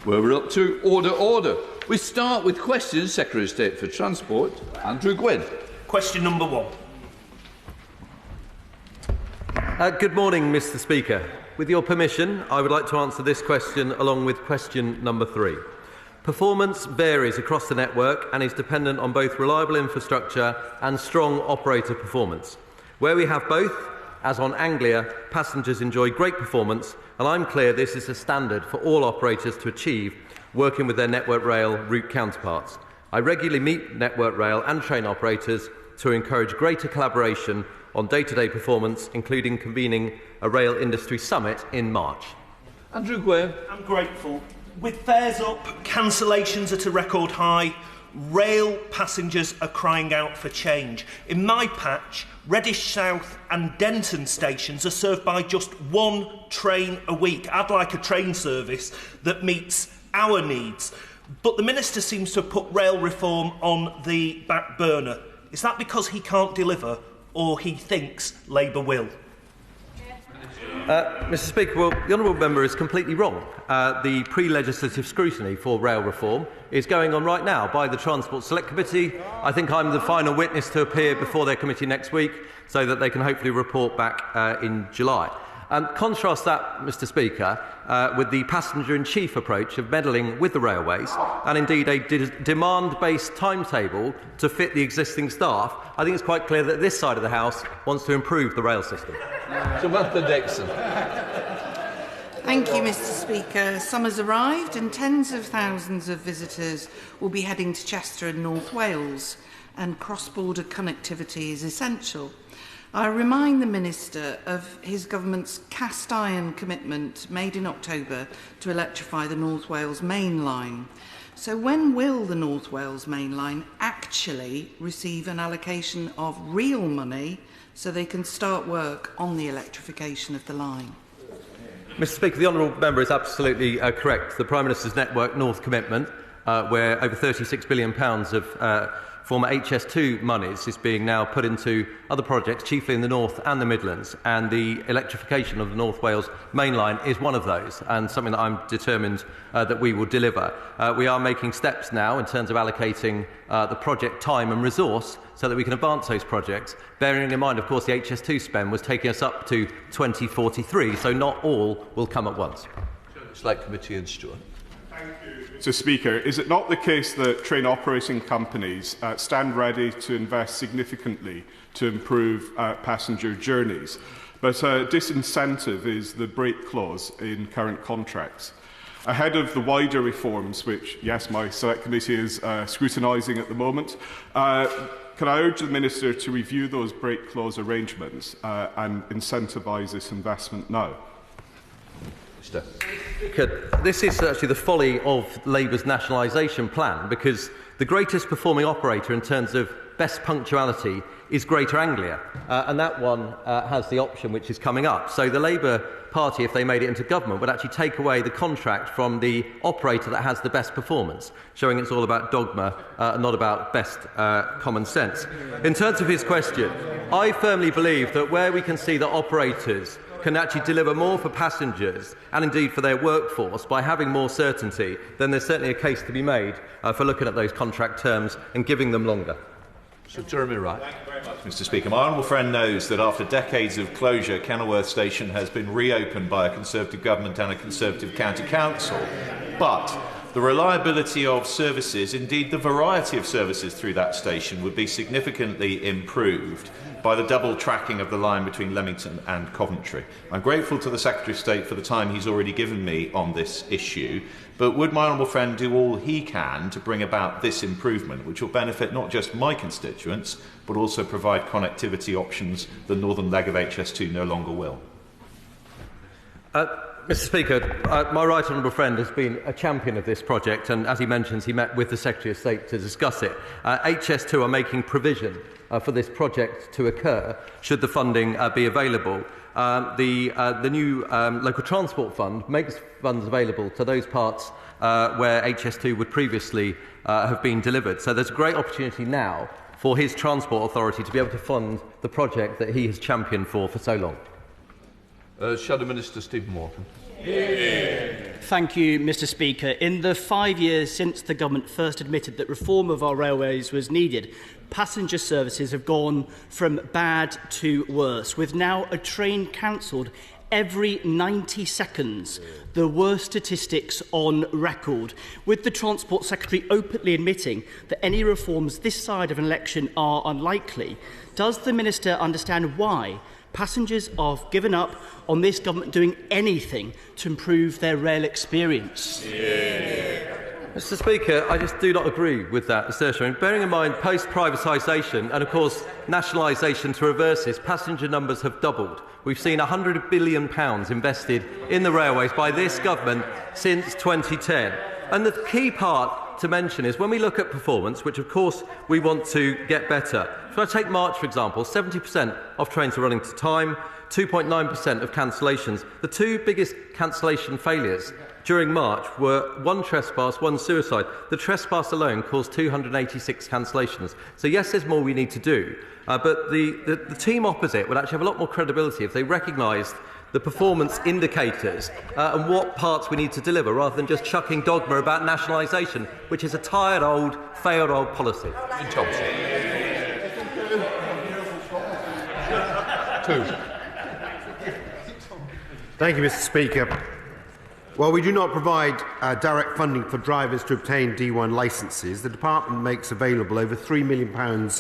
Well, we're up to order. We start with questions. Secretary of State for Transport, Andrew Gwynne. Question number 1. Good morning, Mr. Speaker. With your permission, I would like to answer this question along with question number 3. Performance varies across the network and is dependent on both reliable infrastructure and strong operator performance. Where we have both, as on Anglia, passengers enjoy great performance, and I'm clear this is a standard for all operators to achieve, working with their Network Rail route counterparts. I regularly meet Network Rail and train operators to encourage greater collaboration on day-to-day performance, including convening a rail industry summit in March. Andrew Gwynne. I'm grateful. With fares up, cancellations at a record high, rail passengers are crying out for change. In my patch, Reddish South and Denton stations are served by just one train a week. I'd like a train service that meets our needs. But the Minister seems to have put rail reform on the back burner. Is that because he can't deliver, or he thinks Labour will? Mr. Speaker, well, the honourable member is completely wrong. The pre-legislative scrutiny for rail reform is going on right now by the Transport Select Committee. I think I'm the final witness to appear before their committee next week so that they can hopefully report back in July. Contrast that, Mr. Speaker, with the passenger-in-chief approach of meddling with the railways and indeed a demand-based timetable to fit the existing staff. I think it's quite clear that this side of the House wants to improve the rail system. Samantha Dixon. Thank you, Mr. Speaker. Summer's arrived and tens of thousands of visitors will be heading to Chester and North Wales, and cross-border connectivity is essential. I remind the Minister of his government's cast-iron commitment made in October to electrify the North Wales main line. So when will the North Wales main line actually receive an allocation of real money so they can start work on the electrification of the line? Mr. Speaker, the honourable member is absolutely correct. The Prime Minister's Network North commitment, where over £36 billion of former HS2 monies is being now put into other projects, chiefly in the North and the Midlands, and the electrification of the North Wales main line is one of those, and something that I'm determined that we will deliver. We are making steps now in terms of allocating the project time and resource so that we can advance those projects, bearing in mind, of course, the HS2 spend was taking us up to 2043, so not all will come at once. Select Committee and Stewart. Mr. Speaker, is it not the case that train operating companies stand ready to invest significantly to improve passenger journeys, but a disincentive is the break clause in current contracts? Ahead of the wider reforms, which, yes, my Select Committee is scrutinising at the moment, can I urge the Minister to review those break clause arrangements and incentivise this investment now? This is actually the folly of Labour's nationalisation plan, because the greatest performing operator in terms of best punctuality is Greater Anglia, and that one has the option which is coming up. So the Labour Party, if they made it into government, would actually take away the contract from the operator that has the best performance, showing it's all about dogma and not about best common sense. In terms of his question, I firmly believe that where we can see that operators can actually deliver more for passengers and indeed for their workforce by having more certainty, then there's certainly a case to be made for looking at those contract terms and giving them longer. Sir Jeremy Wright. Thank you very much, Mr. Speaker. My honourable friend knows that after decades of closure, Kenilworth Station has been reopened by a Conservative government and a Conservative county council. But the reliability of services, indeed the variety of services through that station, would be significantly improved by the double tracking of the line between Leamington and Coventry. I'm grateful to the Secretary of State for the time he's already given me on this issue, but would my honourable friend do all he can to bring about this improvement, which will benefit not just my constituents, but also provide connectivity options the northern leg of HS2 no longer will? Mr. Speaker, my right honourable friend has been a champion of this project, and as he mentions, he met with the Secretary of State to discuss it. HS2 are making provision for this project to occur should the funding be available. The new local transport fund makes funds available to those parts where HS2 would previously have been delivered. So there's a great opportunity now for his transport authority to be able to fund the project that he has championed for so long. Shadow Minister Stephen Morton. Thank you, Mr Speaker. In the 5 years since the government first admitted that reform of our railways was needed, passenger services have gone from bad to worse, with now a train cancelled every 90 seconds, the worst statistics on record, with the Transport Secretary openly admitting that any reforms this side of an election are unlikely. Does the Minister understand why passengers have given up on this government doing anything to improve their rail experience? Mr Speaker, I just do not agree with that assertion. Bearing in mind post-privatisation and, of course, nationalisation to reverse this, passenger numbers have doubled. We've seen £100 billion invested in the railways by this government since 2010. And the key part to mention is when we look at performance, which of course we want to get better. So I take March, for example, 70% of trains are running to time, 2.9% of cancellations. The two biggest cancellation failures during March were one trespass, one suicide. The trespass alone caused 286 cancellations. So yes, there's more we need to do, but the team opposite would actually have a lot more credibility if they recognised the performance indicators and what parts we need to deliver, rather than just chucking dogma about nationalisation, which is a tired old, failed old policy. Thompson. Thank you, Mr Speaker. While we do not provide direct funding for drivers to obtain D1 licences, the Department makes available over £3 million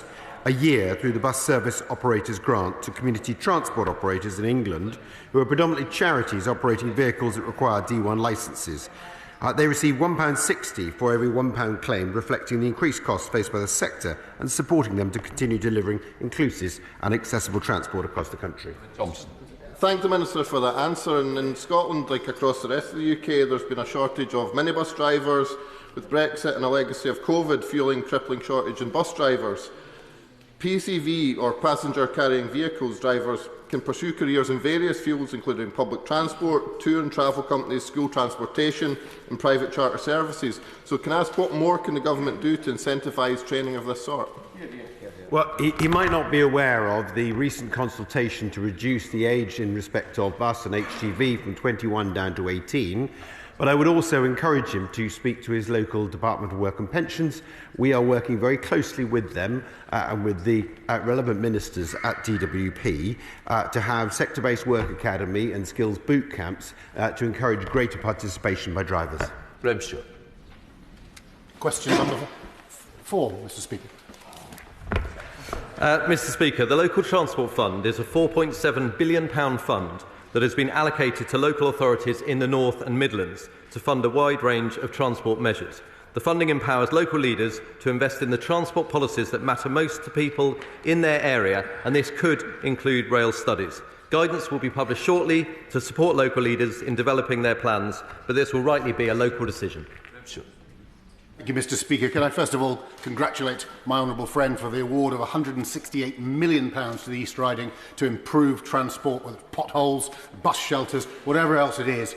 a year through the Bus Service Operators Grant to community transport operators in England, who are predominantly charities operating vehicles that require D1 licences. They receive £1.60 for every £1 claimed, reflecting the increased costs faced by the sector and supporting them to continue delivering inclusive and accessible transport across the country. Thompson. Thank the Minister for that answer. And in Scotland, like across the rest of the UK, there's been a shortage of minibus drivers, with Brexit and a legacy of COVID fuelling crippling shortage in bus drivers. PCV, or passenger carrying vehicles drivers, can pursue careers in various fields, including public transport, tour and travel companies, school transportation and private charter services. So can I ask, what more can the government do to incentivise training of this sort? Well, he might not be aware of the recent consultation to reduce the age in respect of bus and HGV from 21 down to 18. But I would also encourage him to speak to his local Department of Work and Pensions. We are working very closely with them and with the relevant ministers at DWP to have sector-based work academy and skills boot camps to encourage greater participation by drivers. Stewart. Question number 4, Mr Speaker. Mr Speaker, the Local Transport Fund is a £4.7 billion fund that has been allocated to local authorities in the North and Midlands to fund a wide range of transport measures. The funding empowers local leaders to invest in the transport policies that matter most to people in their area, and this could include rail studies. Guidance will be published shortly to support local leaders in developing their plans, but this will rightly be a local decision. Thank you, Mr Speaker. Can I first of all congratulate my honourable friend for the award of £168 million to the East Riding to improve transport with potholes, bus shelters, whatever else it is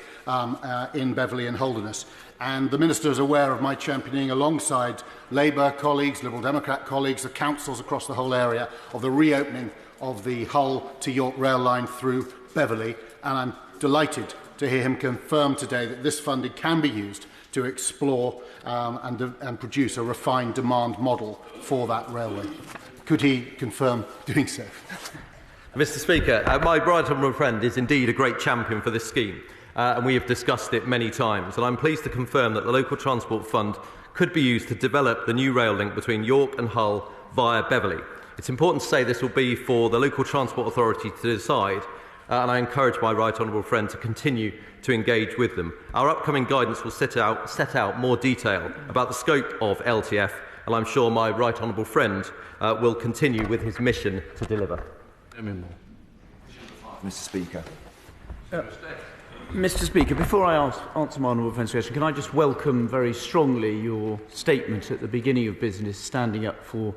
in Beverley and Holderness. And the Minister is aware of my championing alongside Labour colleagues, Liberal Democrat colleagues, the councils across the whole area of the reopening of the Hull to York rail line through Beverley. And I'm delighted to hear him confirm today that this funding can be used to explore and produce a refined demand model for that railway. Could he confirm doing so? Mr Speaker, my right honourable friend is indeed a great champion for this scheme, and we have discussed it many times. And I'm pleased to confirm that the Local Transport Fund could be used to develop the new rail link between York and Hull via Beverley. It's important to say this will be for the Local Transport Authority to decide, and I encourage my right honourable friend to continue to engage with them. Our upcoming guidance will set out more detail about the scope of LTF, and I'm sure my right honourable friend will continue with his mission to deliver. Mr Speaker. Mr Speaker, before I answer my honourable friend's question, can I just welcome very strongly your statement at the beginning of business, standing up for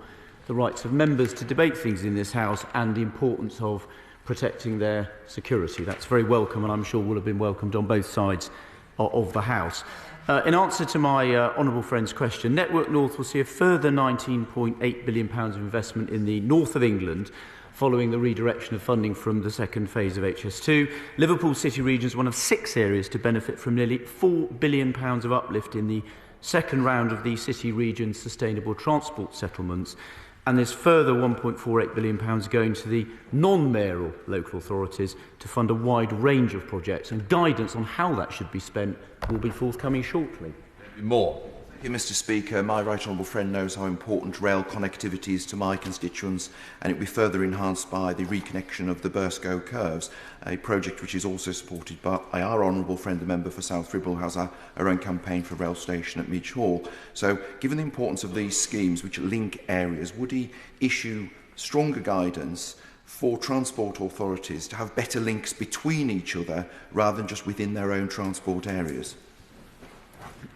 the rights of members to debate things in this House and the importance of protecting their security. That's very welcome, and I'm sure will have been welcomed on both sides of the House. In answer to my honourable friend's question, Network North will see a further £19.8 billion of investment in the north of England following the redirection of funding from the second phase of HS2. Liverpool City Region is one of 6 areas to benefit from nearly £4 billion of uplift in the second round of the City Region Sustainable Transport Settlements. And there's further £1.48 billion going to the non-mayoral local authorities to fund a wide range of projects, and guidance on how that should be spent will be forthcoming shortly. More. Thank you, Mr. Speaker. My right honourable friend knows how important rail connectivity is to my constituents, and it will be further enhanced by the reconnection of the Burscough curves, a project which is also supported by our honourable friend, the member for South Ribble, who has our own campaign for a rail station at Midge Hall. So, given the importance of these schemes which link areas, would he issue stronger guidance for transport authorities to have better links between each other rather than just within their own transport areas?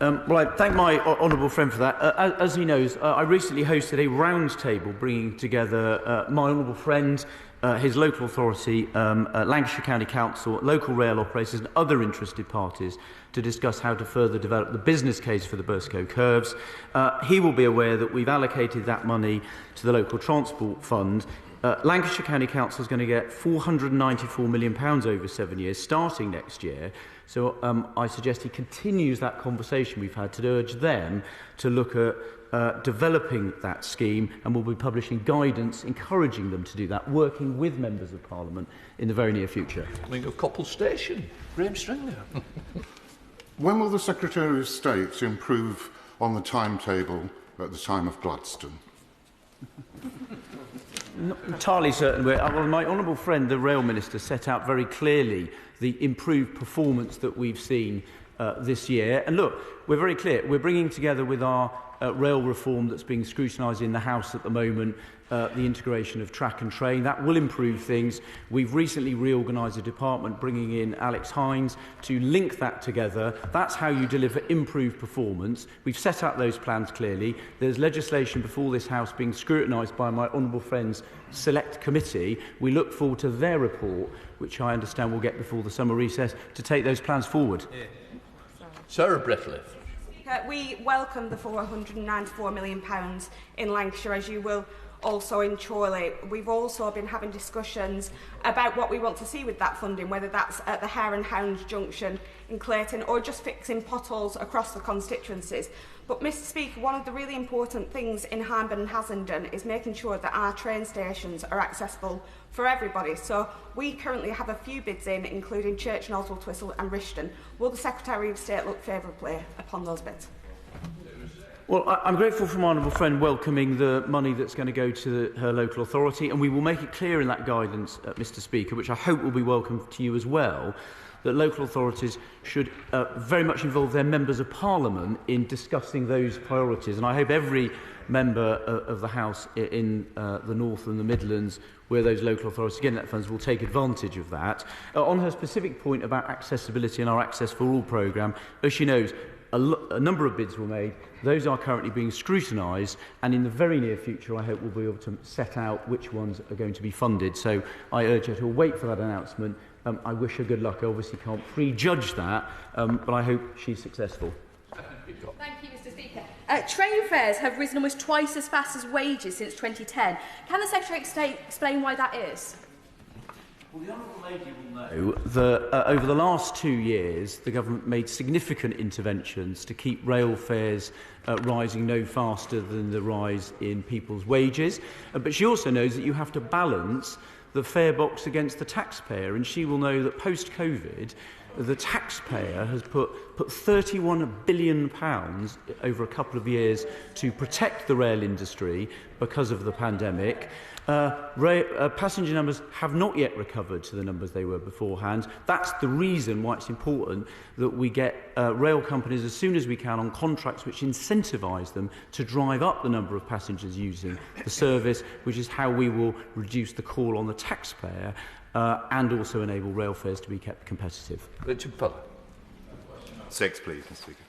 Well, I thank my honourable friend for that. As he knows, I recently hosted a round table bringing together my honourable friend, his local authority, Lancashire County Council, local rail operators and other interested parties to discuss how to further develop the business case for the Burscough curves. He will be aware that we've allocated that money to the local transport fund. Lancashire County Council is going to get £494 million over 7 years, starting next year. So I suggest he continues that conversation we've had to urge them to look at developing that scheme, and we'll be publishing guidance encouraging them to do that, working with members of Parliament in the very near future. Coming of Coppell Station, Graham Stringer. When will the Secretary of State improve on the timetable at the time of Gladstone? Not entirely certain. Well, my honourable friend, the Rail Minister, set out very clearly the improved performance that we've seen this year. And look, we're very clear. We're bringing together with our rail reform that's being scrutinised in the House at the moment, the integration of track and train. That will improve things. We've recently reorganised a department, bringing in Alex Hines to link that together. That's how you deliver improved performance. We've set out those plans clearly. There's legislation before this House being scrutinised by my honourable friend's select committee. We look forward to their report, which I understand we'll get before the summer recess, to take those plans forward. Yeah. Sarah Bretliff. We welcome the £494 million in Lancashire, as you will also in Chorley. We've also been having discussions about what we want to see with that funding, whether that's at the Hare and Hounds junction in Clayton or just fixing potholes across the constituencies. But, Mr Speaker, one of the really important things in Hyndburn and Hassenden is making sure that our train stations are accessible for everybody. So we currently have a few bids in, including Church and Oswald Twistle and Rishton. Will the Secretary of State look favourably upon those bids? Well, I'm grateful for my honourable friend welcoming the money that's going to go to her local authority, and we will make it clear in that guidance, Mr Speaker, which I hope will be welcome to you as well, that local authorities should very much involve their members of Parliament in discussing those priorities. And I hope every member of the House in the North and the Midlands, where those local authorities get net funds, will take advantage of that. On her specific point about accessibility and our Access for All programme, as she knows, a number of bids were made. Those are currently being scrutinised, and in the very near future I hope we'll be able to set out which ones are going to be funded. So I urge her to wait for that announcement. I wish her good luck. I obviously can't prejudge that, but I hope she's successful. Thank you, Mr Speaker. Train fares have risen almost twice as fast as wages since 2010. Can the Secretary of State explain why that is? Well, the Honourable Lady will know that over the last 2 years, the government made significant interventions to keep rail fares rising no faster than the rise in people's wages. But she also knows that you have to balance the fare box against the taxpayer, and she will know that post-COVID, the taxpayer has put £31 billion over a couple of years to protect the rail industry because of the pandemic. Passenger numbers have not yet recovered to the numbers they were beforehand. That's the reason why it's important that we get rail companies as soon as we can on contracts which incentivise them to drive up the number of passengers using the service, which is how we will reduce the call on the taxpayer and also enable rail fares to be kept competitive. Richard Fuller. 6, please, Mr Speaker.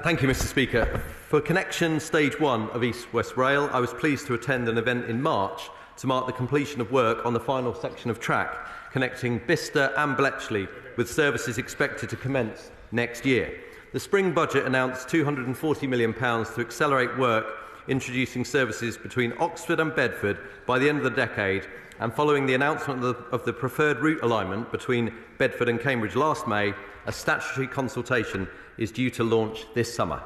Thank you, Mr Speaker. For Connection Stage 1 of East West Rail, I was pleased to attend an event in March to mark the completion of work on the final section of track connecting Bicester and Bletchley, with services expected to commence next year. The spring budget announced £240 million to accelerate work introducing services between Oxford and Bedford by the end of the decade, and following the announcement of the preferred route alignment between Bedford and Cambridge last May, a statutory consultation is due to launch this summer.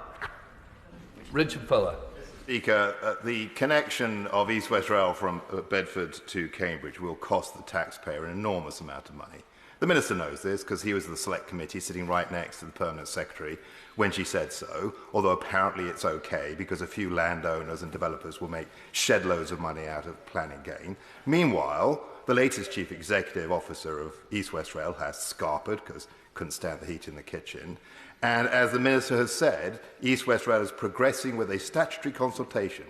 Richard Fuller. Speaker, the connection of East West Rail from Bedford to Cambridge will cost the taxpayer an enormous amount of money. The Minister knows this because he was at the Select Committee sitting right next to the Permanent Secretary when she said so, although apparently it's okay because a few landowners and developers will make shed loads of money out of planning gain. Meanwhile, the latest Chief Executive Officer of East West Rail has scarpered because couldn't stand the heat in the kitchen. And as the Minister has said, East West Rail is progressing with a statutory consultation,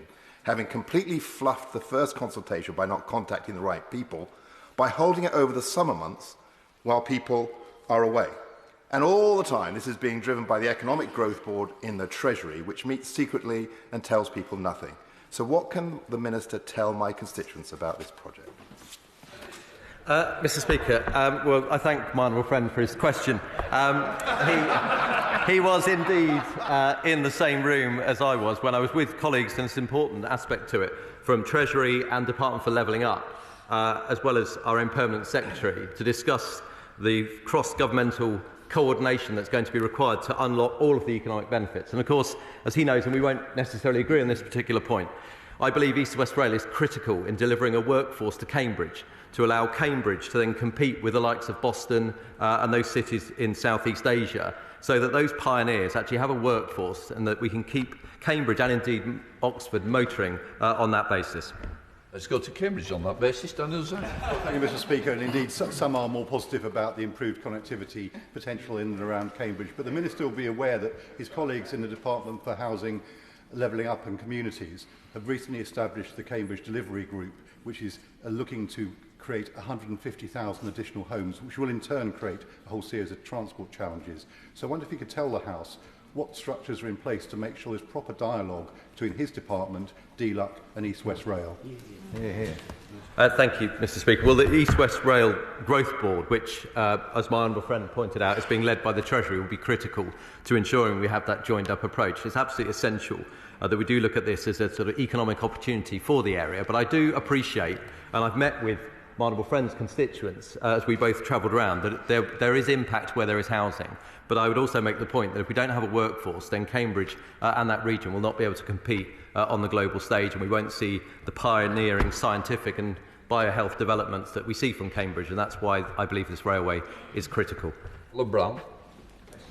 having completely fluffed the first consultation by not contacting the right people, by holding it over the summer months while people are away. And all the time, this is being driven by the Economic Growth Board in the Treasury, which meets secretly and tells people nothing. So what can the Minister tell my constituents about this project? Mr Speaker, well, I thank my honourable friend for his question. He was indeed in the same room as I was when I was with colleagues, and it's an important aspect to it, from Treasury and Department for Levelling Up, as well as our own Permanent Secretary, to discuss the cross-governmental coordination that's going to be required to unlock all of the economic benefits. And of course, as he knows, and we won't necessarily agree on this particular point, I believe East West Rail is critical in delivering a workforce to Cambridge, to allow Cambridge to then compete with the likes of Boston and those cities in Southeast Asia, so that those pioneers actually have a workforce and that we can keep Cambridge and indeed Oxford motoring on that basis. Let's go to Cambridge on that basis. Daniel Zhang. Thank you, Mr Speaker. And indeed, some are more positive about the improved connectivity potential in and around Cambridge. But the Minister will be aware that his colleagues in the Department for Housing, Levelling Up and Communities have recently established the Cambridge Delivery Group, which is looking to create 150,000 additional homes, which will in turn create a whole series of transport challenges. So I wonder if you could tell the House what structures are in place to make sure there's proper dialogue between his department, DLUC and East West Rail. Thank you, Mr Speaker. Well, the East West Rail Growth Board, which, as my honourable friend pointed out, is being led by the Treasury, will be critical to ensuring we have that joined-up approach. It's absolutely essential that we do look at this as a sort of economic opportunity for the area. But I do appreciate, and I've met with my honourable friend's constituents as we both travelled around, that there is impact where there is housing. But I would also make the point that if we don't have a workforce, then Cambridge and that region will not be able to compete on the global stage, and we won't see the pioneering scientific and biohealth developments that we see from Cambridge, and that's why I believe this railway is critical. LeBron.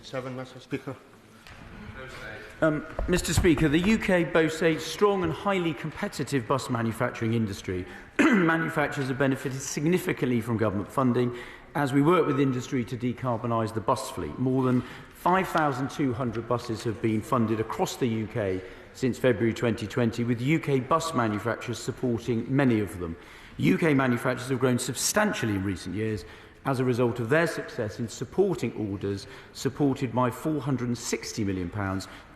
7, Mr Speaker. Mr Speaker, the UK boasts a strong and highly competitive bus manufacturing industry. Manufacturers have benefited significantly from government funding as we work with industry to decarbonise the bus fleet. More than 5,200 buses have been funded across the UK since February 2020, with UK bus manufacturers supporting many of them. UK manufacturers have grown substantially in recent years as a result of their success in supporting orders supported by £460 million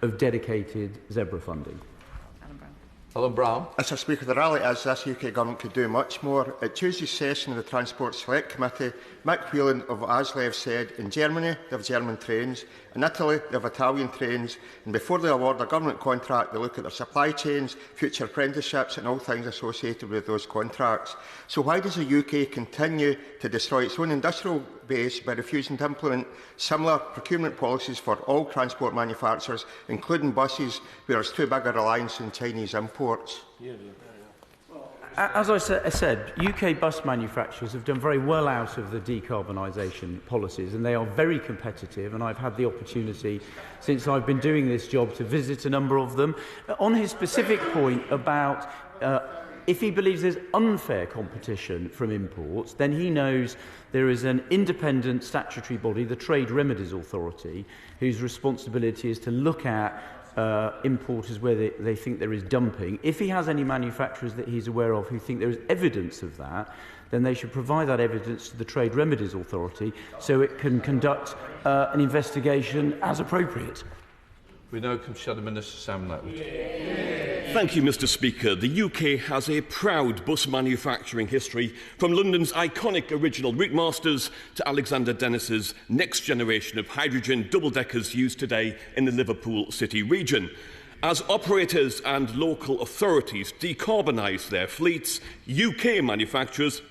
of dedicated zebra funding. Alan Brown. Mr Speaker, the rally is this UK Government could do much more. At Tuesday's session of the Transport Select Committee, Mick Whelan of Aslev said in Germany they have German trains, in Italy they have Italian trains, and before they award a government contract they look at their supply chains, future apprenticeships and all things associated with those contracts. So why does the UK continue to destroy its own industrial base by refusing to implement similar procurement policies for all transport manufacturers, including buses, where there's too big a reliance on Chinese imports? As I said, UK bus manufacturers have done very well out of the decarbonisation policies, and they are very competitive, and I've had the opportunity since I've been doing this job to visit a number of them. On his specific point about if he believes there's unfair competition from imports, then he knows there is an independent statutory body, the Trade Remedies Authority, whose responsibility is to look at importers where they think there is dumping. If he has any manufacturers that he's aware of who think there is evidence of that, then they should provide that evidence to the Trade Remedies Authority so it can conduct an investigation as appropriate. We now come to Shadow Minister Sam Letwood. Thank you, Mr Speaker. The UK has a proud bus manufacturing history, from London's iconic original route masters to Alexander Dennis's next generation of hydrogen double-deckers used today in the Liverpool City region. As operators and local authorities decarbonise their fleets, UK manufacturers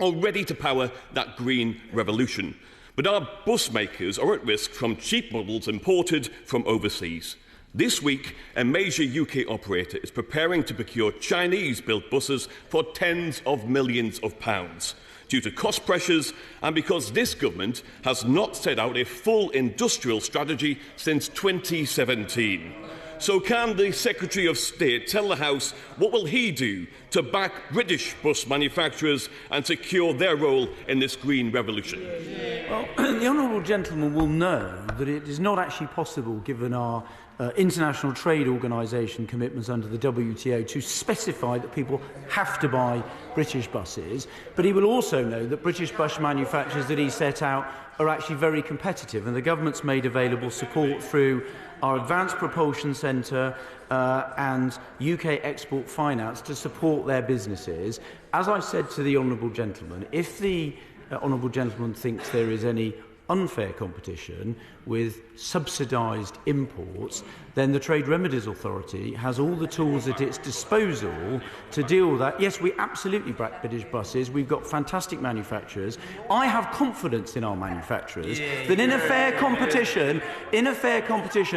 are ready to power that green revolution. But our bus makers are at risk from cheap models imported from overseas. This week, a major UK operator is preparing to procure Chinese-built buses for tens of millions of pounds due to cost pressures and because this government has not set out a full industrial strategy since 2017. So can the Secretary of State tell the House what will he do to back British bus manufacturers and secure their role in this green revolution? Well, the honourable gentleman will know that it is not actually possible, given our International Trade Organisation commitments under the WTO, to specify that people have to buy British buses. But he will also know that British bus manufacturers that he set out are actually very competitive, and the government's made available support through our Advanced Propulsion Centre and UK Export Finance to support their businesses. As I said to the honourable gentleman, if the honourable gentleman thinks there is any unfair competition with subsidised imports, then the Trade Remedies Authority has all the tools at its disposal to deal with that. Yes, we absolutely back British buses. We've got fantastic manufacturers. I have confidence in our manufacturers that in a fair competition,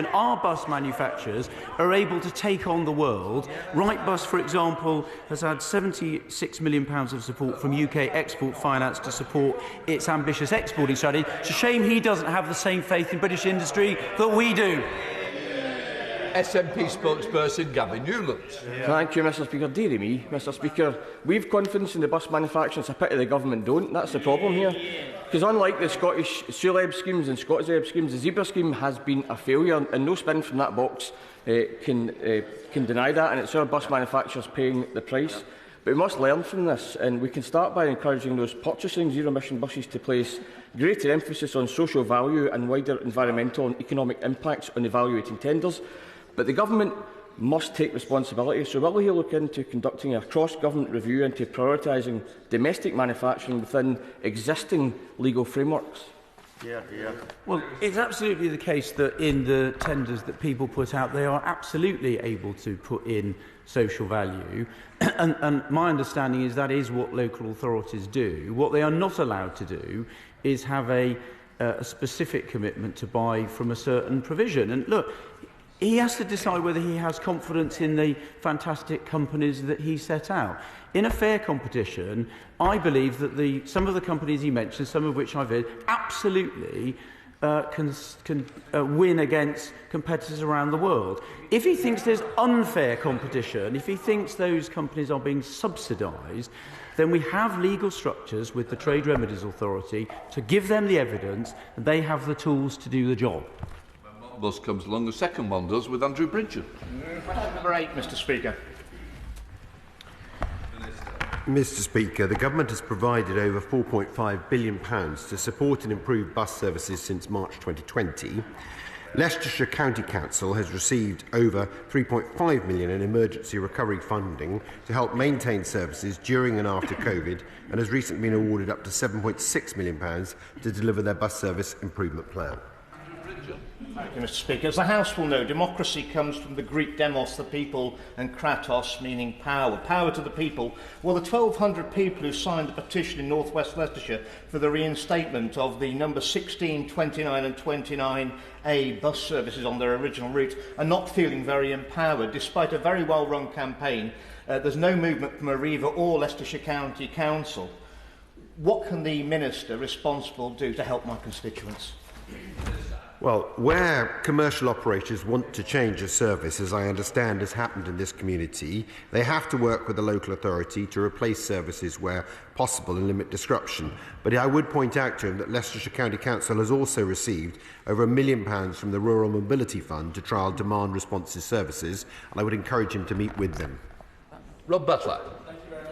our bus manufacturers are able to take on the world. Wright Bus, for example, has had £76 million of support from UK Export Finance to support its ambitious exporting strategy. It's a shame he doesn't have the same faith in British industry that we do. SNP spokesperson Gavin Newland. Thank you, Mr Speaker. Deary me, Mr Speaker. We've confidence in the bus manufacturers. It's a pity the government don't. That's the problem here. Because unlike the Scottish SULEB schemes and Scottish ZEB schemes, the Zebra scheme has been a failure, and no spin from that box can deny that, and it's our bus manufacturers paying the price. But we must learn from this, and we can start by encouraging those purchasing zero-emission buses to place greater emphasis on social value and wider environmental and economic impacts on evaluating tenders. But the government must take responsibility. So will he look into conducting a cross-government review into prioritising domestic manufacturing within existing legal frameworks? Well, it's absolutely the case that in the tenders that people put out, they are absolutely able to put in social value. And my understanding is that is what local authorities do. What they are not allowed to do is have a specific commitment to buy from a certain provision. And look, he has to decide whether he has confidence in the fantastic companies that he set out. In a fair competition, I believe that some of the companies he mentioned, some of which I've heard, absolutely can win against competitors around the world. If he thinks there's unfair competition, if he thinks those companies are being subsidised, then we have legal structures with the Trade Remedies Authority to give them the evidence, and they have the tools to do the job. Bus comes along, the second one does, with Andrew Bridgen. Question number 8, Mr Speaker. Mr Speaker, the Government has provided over £4.5 billion to support and improve bus services since March 2020. Leicestershire County Council has received over £3.5 million in emergency recovery funding to help maintain services during and after COVID, and has recently been awarded up to £7.6 million to deliver their bus service improvement plan. Thank you, Mr Speaker. As the House will know, democracy comes from the Greek demos, the people, and kratos, meaning power. Power to the people. Well, the 1,200 people who signed the petition in North West Leicestershire for the reinstatement of the number 16, 29 and 29A bus services on their original route are not feeling very empowered. Despite a very well-run campaign, there's no movement from Arriva or Leicestershire County Council. What can the Minister responsible do to help my constituents? Well, where commercial operators want to change a service, as I understand has happened in this community, they have to work with the local authority to replace services where possible and limit disruption. But I would point out to him that Leicestershire County Council has also received over £1 million from the Rural Mobility Fund to trial demand responsive services, and I would encourage him to meet with them. Rob Butler.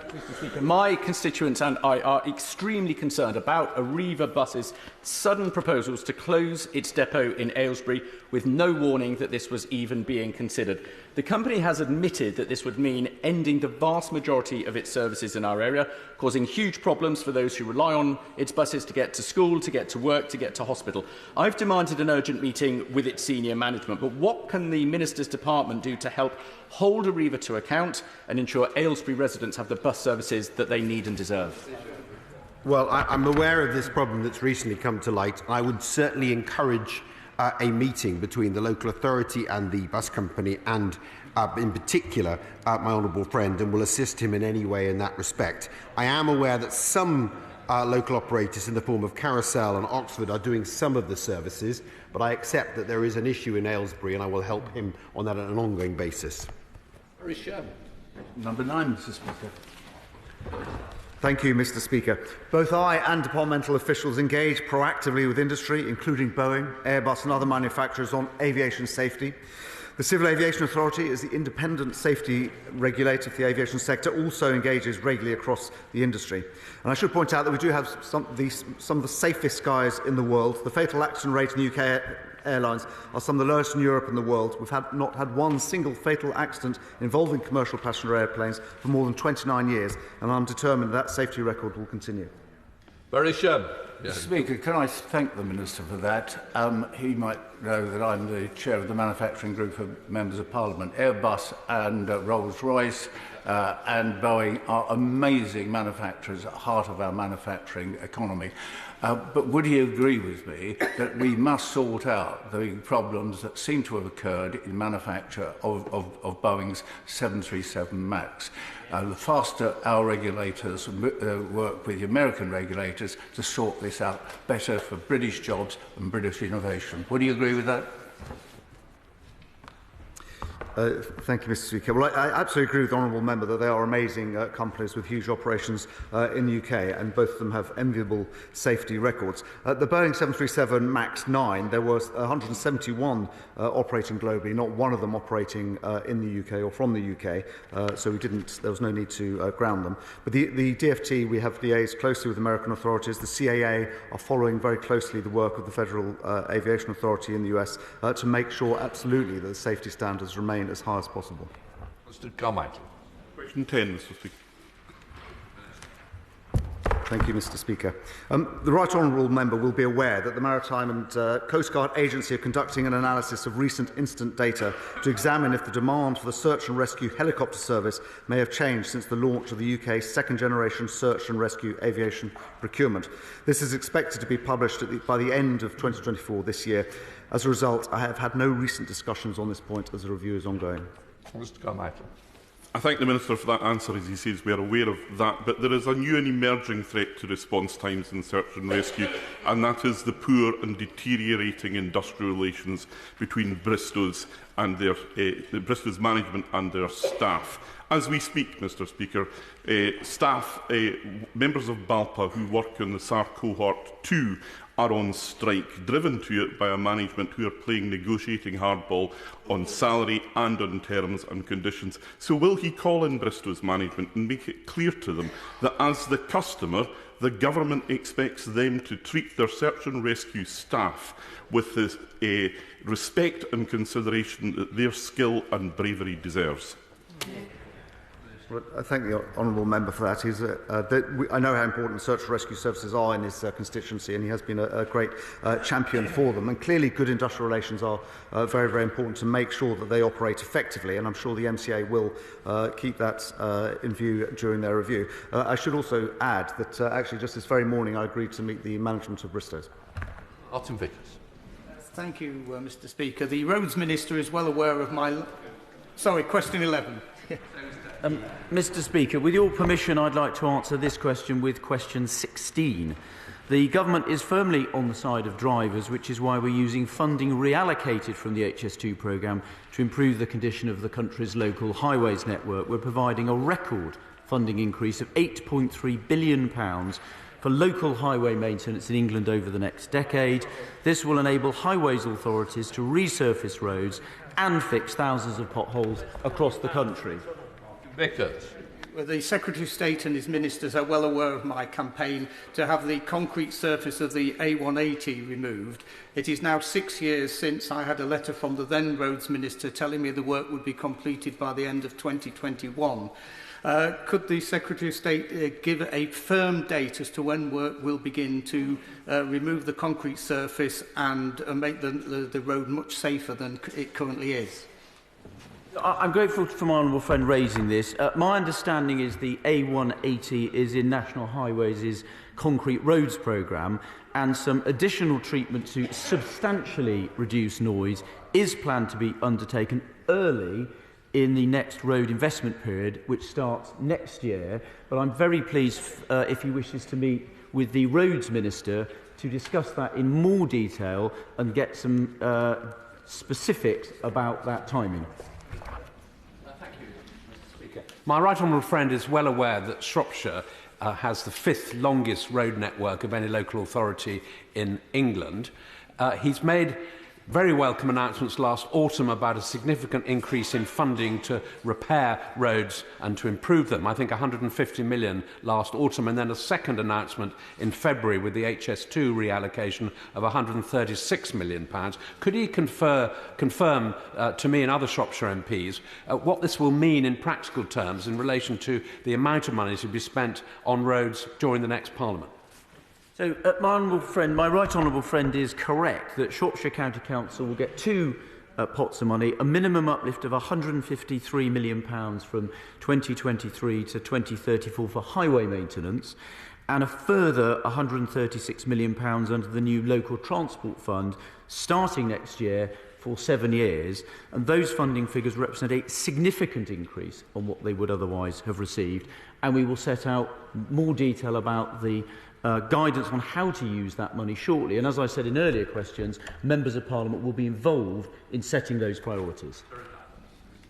Mr. Speaker, my constituents and I are extremely concerned about Arriva Buses' sudden proposals to close its depot in Aylesbury with no warning that this was even being considered. The company has admitted that this would mean ending the vast majority of its services in our area, causing huge problems for those who rely on its buses to get to school, to get to work, to get to hospital. I've demanded an urgent meeting with its senior management, but what can the Minister's Department do to help hold Arriva to account and ensure Aylesbury residents have the bus services that they need and deserve? Well, I'm aware of this problem that's recently come to light. I would certainly encourage a meeting between the local authority and the bus company and, in particular, my honourable friend, and will assist him in any way in that respect. I am aware that some local operators in the form of Carousel and Oxford are doing some of the services, but I accept that there is an issue in Aylesbury and I will help him on that on an ongoing basis. Number 9, Mr. Speaker. Thank you, Mr. Speaker. Both I and departmental officials engage proactively with industry, including Boeing, Airbus and other manufacturers, on aviation safety. The Civil Aviation Authority, as the independent safety regulator for the aviation sector, also engages regularly across the industry. And I should point out that we do have some of the safest skies in the world. The fatal accident rate in UK airlines are some of the lowest in Europe and the world. We've not had one single fatal accident involving commercial passenger airplanes for more than 29 years, and I'm determined that safety record will continue. Mr. Speaker, can I thank the Minister for that? He might know that I'm the chair of the manufacturing group of members of Parliament. Airbus and Rolls-Royce and Boeing are amazing manufacturers at the heart of our manufacturing economy. But would he agree with me that we must sort out the problems that seem to have occurred in manufacture of Boeing's 737 MAX? The faster our regulators work with the American regulators to sort this out, better for British jobs and British innovation. Would you agree with that? Thank you, Mr. Speaker. Well, I absolutely agree with the honourable member that they are amazing companies with huge operations in the UK, and both of them have enviable safety records. At the Boeing 737 MAX 9, there was 171 operating globally, not one of them operating in the UK or from the UK, so there was no need to ground them. But the DFT, we have liaised closely with American authorities. The CAA are following very closely the work of the Federal Aviation Authority in the US to make sure absolutely that the safety standards remain as high as possible. Mr. Carmichael. Question 10, Mr. Speaker. Thank you, Mr. Speaker. The Right Honourable Member will be aware that the Maritime and Coast Guard Agency are conducting an analysis of recent incident data to examine if the demand for the search and rescue helicopter service may have changed since the launch of the UK's second-generation search and rescue aviation procurement. This is expected to be published by the end of 2024 this year. As a result, I have had no recent discussions on this point as the review is ongoing. Mr. Carmichael. I thank the Minister for that answer. As he says, we are aware of that, but there is a new and emerging threat to response times in search and rescue, and that is the poor and deteriorating industrial relations between Bristow's and Bristow's management and their staff. As we speak, Mr. Speaker, staff, members of BALPA who work in the SAR Cohort 2 are on strike, driven to it by a management who are playing negotiating hardball on salary and on terms and conditions. So will he call in Bristow's management and make it clear to them that as the customer, the government expects them to treat their search and rescue staff with the respect and consideration that their skill and bravery deserves? Well, I thank the honourable member for that. I know how important search and rescue services are in his constituency, and he has been a great champion for them. And clearly, good industrial relations are very, very important to make sure that they operate effectively, and I'm sure the MCA will keep that in view during their review. I should also add that actually just this very morning I agreed to meet the management of Bristow's. Martin Vickers. Thank you, Mr. Speaker. The Roads Minister is well aware of my... Sorry, question 11. Mr. Speaker, with your permission, I'd like to answer this question with question 16. The government is firmly on the side of drivers, which is why we're using funding reallocated from the HS2 programme to improve the condition of the country's local highways network. We're providing a record funding increase of £8.3 billion for local highway maintenance in England over the next decade. This will enable highways authorities to resurface roads and fix thousands of potholes across the country. Vickers. The Secretary of State and his ministers are well aware of my campaign to have the concrete surface of the A180 removed. It is now 6 years since I had a letter from the then Roads Minister telling me the work would be completed by the end of 2021. Could the Secretary of State give a firm date as to when work will begin to remove the concrete surface and make the road much safer than it currently is? I'm grateful for my honourable friend raising this. My understanding is the A180 is in National Highways' concrete roads programme, and some additional treatment to substantially reduce noise is planned to be undertaken early in the next road investment period, which starts next year. But I'm very pleased if he wishes to meet with the Roads Minister to discuss that in more detail and get some specifics about that timing. My right honourable friend is well aware that Shropshire has the 5th longest road network of any local authority in England. He's made very welcome announcements last autumn about a significant increase in funding to repair roads and to improve them. I think 150 million last autumn, and then a second announcement in February with the HS2 reallocation of £136 million. Could he confirm to me and other Shropshire MPs what this will mean in practical terms in relation to the amount of money to be spent on roads during the next Parliament? So, my right honourable friend is correct that Shropshire County Council will get two pots of money, a minimum uplift of £153 million from 2023 to 2034 for highway maintenance, and a further £136 million under the new Local Transport Fund starting next year for 7 years, and those funding figures represent a significant increase on what they would otherwise have received, and we will set out more detail about the guidance on how to use that money shortly. And as I said in earlier questions, members of Parliament will be involved in setting those priorities.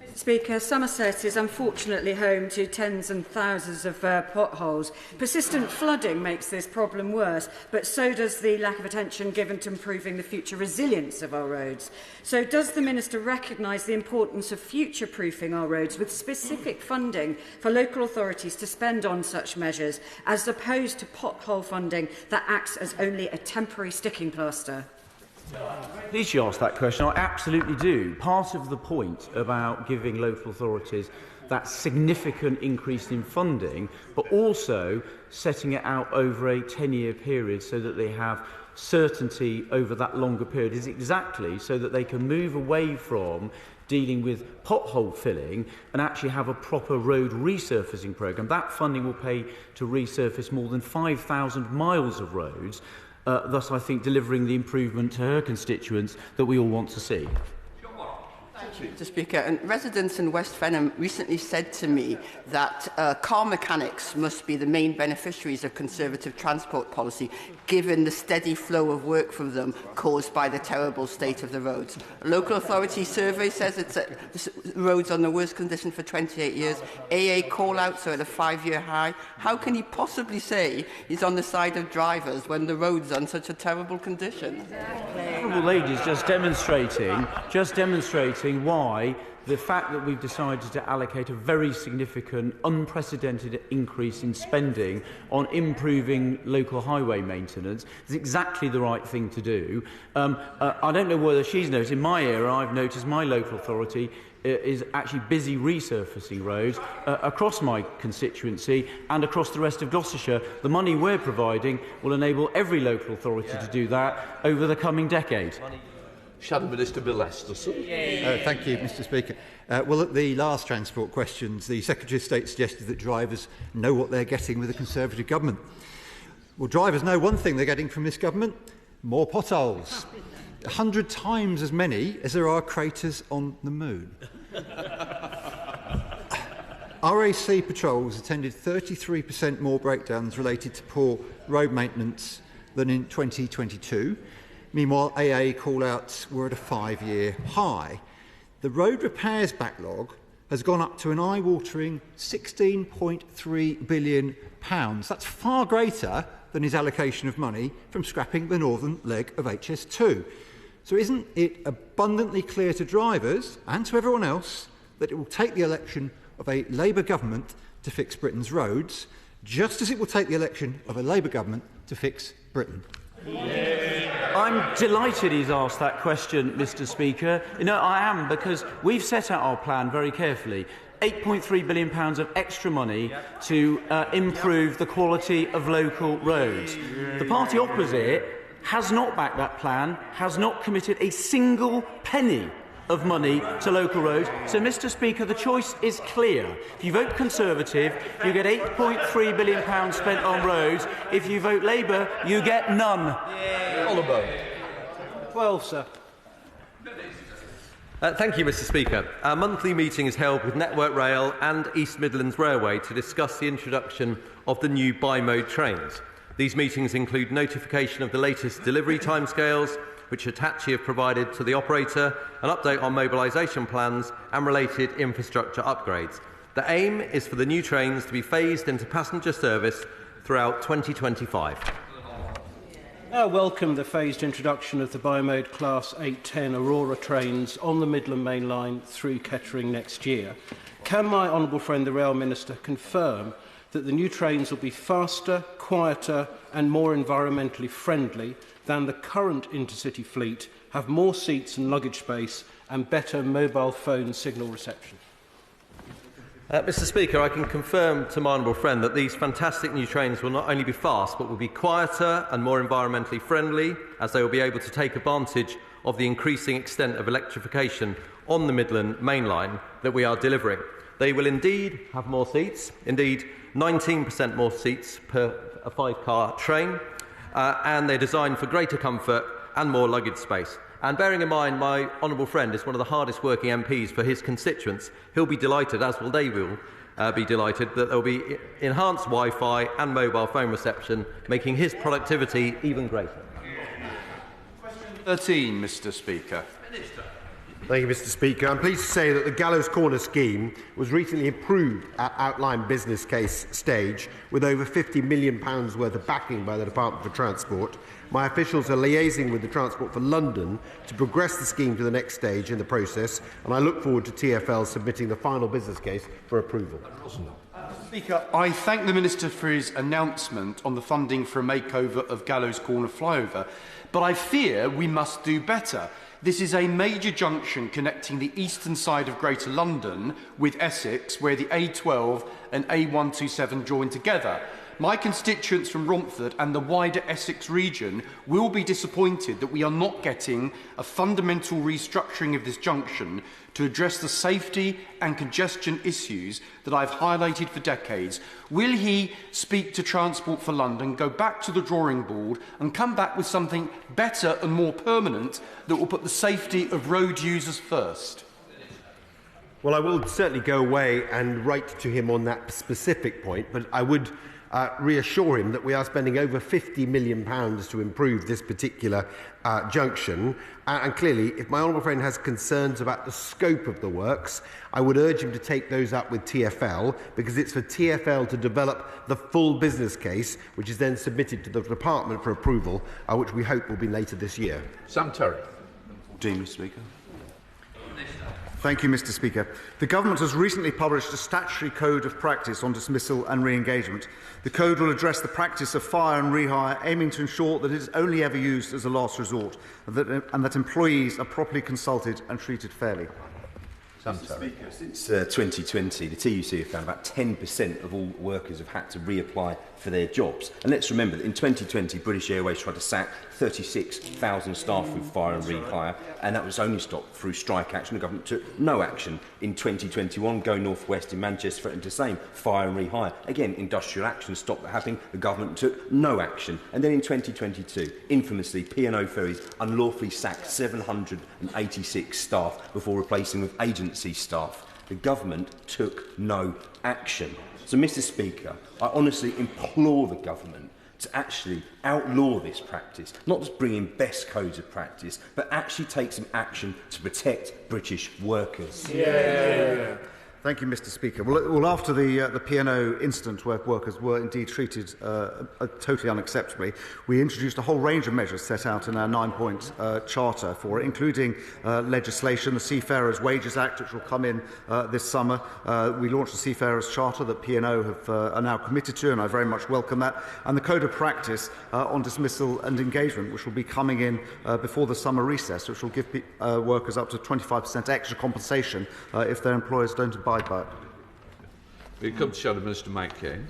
Mr. Speaker, Somerset is unfortunately home to tens and thousands of potholes. Persistent flooding makes this problem worse, but so does the lack of attention given to improving the future resilience of our roads. So does the Minister recognise the importance of future-proofing our roads with specific funding for local authorities to spend on such measures, as opposed to pothole funding that acts as only a temporary sticking plaster? Please you ask that question. I absolutely do. Part of the point about giving local authorities that significant increase in funding, but also setting it out over a 10-year period so that they have certainty over that longer period, is exactly so that they can move away from dealing with pothole filling and actually have a proper road resurfacing programme. That funding will pay to resurface more than 5,000 miles of roads, thus I think delivering the improvement to her constituents that we all want to see. Thank you, Mr. Speaker. And residents in West Fenham recently said to me that car mechanics must be the main beneficiaries of Conservative transport policy, given the steady flow of work from them caused by the terrible state of the roads. A local authority survey says it's the roads are in the worst condition for 28 years. AA call-outs are at a 5-year high. How can he possibly say he's on the side of drivers when the roads are in such a terrible condition? The Honourable Lady is just demonstrating why the fact that we've decided to allocate a very significant, unprecedented increase in spending on improving local highway maintenance is exactly the right thing to do. I don't know whether she's noticed. In my area, I've noticed my local authority is actually busy resurfacing roads across my constituency and across the rest of Gloucestershire. The money we're providing will enable every local authority to do that over the coming decade. Shadow Minister Bill Esterson. Thank you, Mr. Speaker. Well, at the last transport questions, the Secretary of State suggested that drivers know what they're getting with a Conservative government. Well, drivers know one thing they're getting from this government: more potholes. 100 times as many as there are craters on the moon. RAC patrols attended 33% more breakdowns related to poor road maintenance than in 2022. Meanwhile, AA call-outs were at a 5-year high. The road repairs backlog has gone up to an eye-watering £16.3 billion. That's far greater than his allocation of money from scrapping the northern leg of HS2. So isn't it abundantly clear to drivers and to everyone else that it will take the election of a Labour government to fix Britain's roads, just as it will take the election of a Labour government to fix Britain? I'm delighted he's asked that question, Mr. Speaker. I am, because we've set out our plan very carefully. £8.3 billion of extra money to improve the quality of local roads. The party opposite has not backed that plan, has not committed a single penny of money to local roads. So, Mr. Speaker, the choice is clear. If you vote Conservative, you get £8.3 billion spent on roads. If you vote Labour, you get none. Oliver. 12, sir. Thank you, Mr. Speaker. Our monthly meeting is held with Network Rail and East Midlands Railway to discuss the introduction of the new bi-mode trains. These meetings include notification of the latest delivery timescales, which Hitachi have provided to the operator, an update on mobilisation plans and related infrastructure upgrades. The aim is for the new trains to be phased into passenger service throughout 2025. I welcome the phased introduction of the bi-mode Class 810 Aurora trains on the Midland Main Line through Kettering next year. Can my honourable friend, the Rail Minister, confirm that the new trains will be faster, quieter and more environmentally friendly than the current intercity fleet, have more seats and luggage space and better mobile phone signal reception? Mr. Speaker, I can confirm to my honourable friend that these fantastic new trains will not only be fast but will be quieter and more environmentally friendly, as they will be able to take advantage of the increasing extent of electrification on the Midland Main Line that we are delivering. They will indeed have more seats, indeed 19% more seats per a 5-car train, and they're designed for greater comfort and more luggage space. And bearing in mind my honourable friend is one of the hardest working MPs for his constituents, he'll be delighted, as will they will be delighted, that there will be enhanced Wi-Fi and mobile phone reception, making his productivity even greater. Question 13, Mr. Speaker. Thank you, Mr. Speaker. I'm pleased to say that the Gallows Corner scheme was recently approved at outline business case stage with over £50 million worth of backing by the Department for Transport. My officials are liaising with the Transport for London to progress the scheme to the next stage in the process, and I look forward to TfL submitting the final business case for approval. Speaker, I thank the Minister for his announcement on the funding for a makeover of Gallows Corner flyover, but I fear we must do better. This is a major junction connecting the eastern side of Greater London with Essex, where the A12 and A127 join together. My constituents from Romford and the wider Essex region will be disappointed that we are not getting a fundamental restructuring of this junction to address the safety and congestion issues that I've highlighted for decades. Will he speak to Transport for London, go back to the drawing board and come back with something better and more permanent that will put the safety of road users first? Well, I will certainly go away and write to him on that specific point, but I would reassure him that we are spending over £50 million to improve this particular junction. And clearly, if my honourable friend has concerns about the scope of the works, I would urge him to take those up with TfL, because it's for TfL to develop the full business case, which is then submitted to the Department for approval, which we hope will be later this year. Sam Terry. Mr. Speaker. Thank you, Mr. Speaker. The Government has recently published a statutory code of practice on dismissal and re-engagement. The code will address the practice of fire and rehire, aiming to ensure that it is only ever used as a last resort and that employees are properly consulted and treated fairly. Mr. Speaker, since 2020, the TUC have found about 10% of all workers have had to reapply for their jobs. And let's remember that in 2020, British Airways tried to sack 36,000 staff through fire and rehire, and that was only stopped through strike action. The government took no action. In 2021, Go North West in Manchester threatened the same, fire and rehire. Again, industrial action stopped that happening. The government took no action. And then in 2022, infamously, P&O Ferries unlawfully sacked 786 staff before replacing with agency staff. The government took no action. So, Mr. Speaker, I honestly implore the government to actually outlaw this practice, not just bring in best codes of practice, but actually take some action to protect British workers. Thank you, Mr. Speaker. Well, after the P&O incident where workers were indeed treated totally unacceptably, we introduced a whole range of measures set out in our 9-point charter for it, including legislation, the Seafarers Wages Act, which will come in this summer. We launched the Seafarers Charter that P&O are now committed to, and I very much welcome that, and the Code of Practice on dismissal and engagement, which will be coming in before the summer recess, which will give workers up to 25% extra compensation if their employers don't abide by it. We come to Shadow Minister Mike Keynes.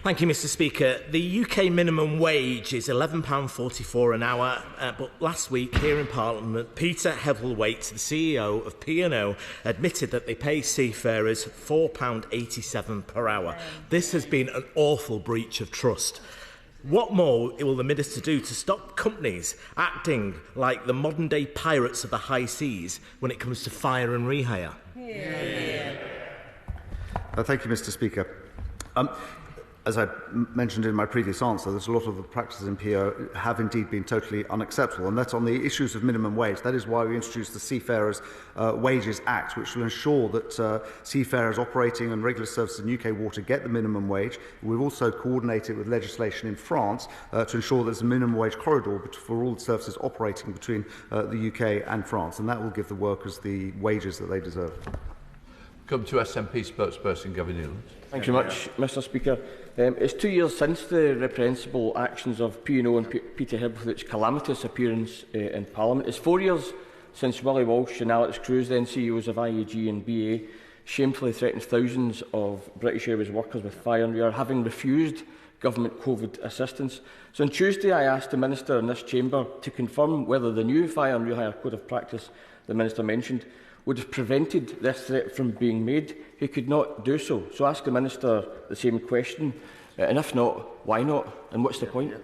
Thank you, Mr. Speaker. The UK minimum wage is £11.44 an hour, but last week here in Parliament, Peter Heatherwaite, the CEO of P&O, admitted that they pay seafarers £4.87 per hour. This has been an awful breach of trust. What more will the Minister do to stop companies acting like the modern-day pirates of the high seas when it comes to fire and rehire? Thank you, Mr. Speaker. As I mentioned in my previous answer, there's a lot of the practices in PO have indeed been totally unacceptable, and that's on the issues of minimum wage. That is why we introduced the Seafarers Wages Act, which will ensure that seafarers operating on regular services in UK water get the minimum wage. We've also coordinated with legislation in France to ensure there's a minimum wage corridor for all the services operating between the UK and France, and that will give the workers the wages that they deserve. Come to SNP spokesperson Gavin Newlands. Thank you very much, Mr. Speaker. It's 2 years since the reprehensible actions of P&O and Peter Heatherwaite's calamitous appearance in Parliament. It's 4 years since Willie Walsh and Alex Cruz, then CEOs of IAG and BA, shamefully threatened thousands of British Airways workers with fire and rehire, having refused government COVID assistance. So on Tuesday I asked the Minister in this chamber to confirm whether the new fire and rehire code of practice the Minister mentioned would have prevented this threat from being made. He could not do so. So ask the Minister the same question, and if not, why not, and what's the point?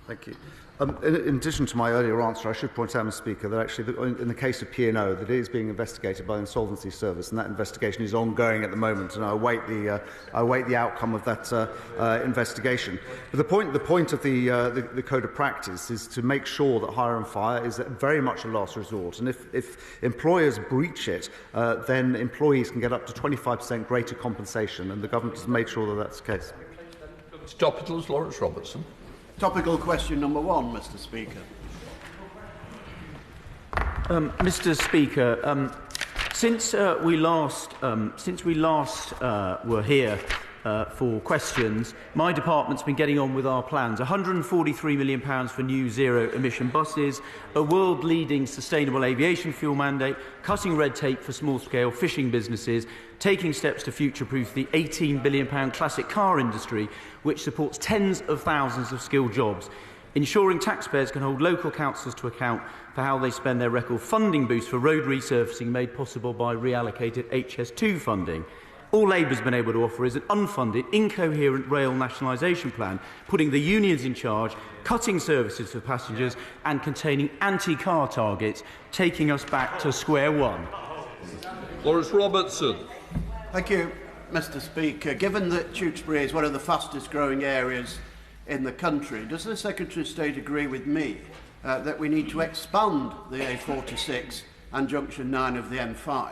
Thank you. In addition to my earlier answer, I should point out, Mr. Speaker, that actually in the case of P&O, that it is being investigated by the Insolvency Service, and that investigation is ongoing at the moment, and I await the outcome of that investigation. But the point of the Code of Practice is to make sure that hire and fire is very much a last resort, and if employers breach it, then employees can get up to 25% greater compensation, and the government has made sure that that's the case. Topicals, Lawrence Robertson. Topical question number 1, Mr. Speaker. Mr. Speaker, since we last were here for questions, my department's been getting on with our plans. £143 million for new zero-emission buses, a world-leading sustainable aviation fuel mandate, cutting red tape for small-scale fishing businesses, taking steps to future-proof the £18 billion classic car industry, which supports tens of thousands of skilled jobs, ensuring taxpayers can hold local councils to account for how they spend their record funding boost for road resurfacing made possible by reallocated HS2 funding. All Labour's been able to offer is an unfunded, incoherent rail nationalisation plan, putting the unions in charge, cutting services for passengers and containing anti-car targets, taking us back to square one. Lawrence Robertson. Thank you, Mr. Speaker. Given that Tewkesbury is one of the fastest growing areas in the country, does the Secretary of State agree with me that we need to expand the A46 and Junction 9 of the M5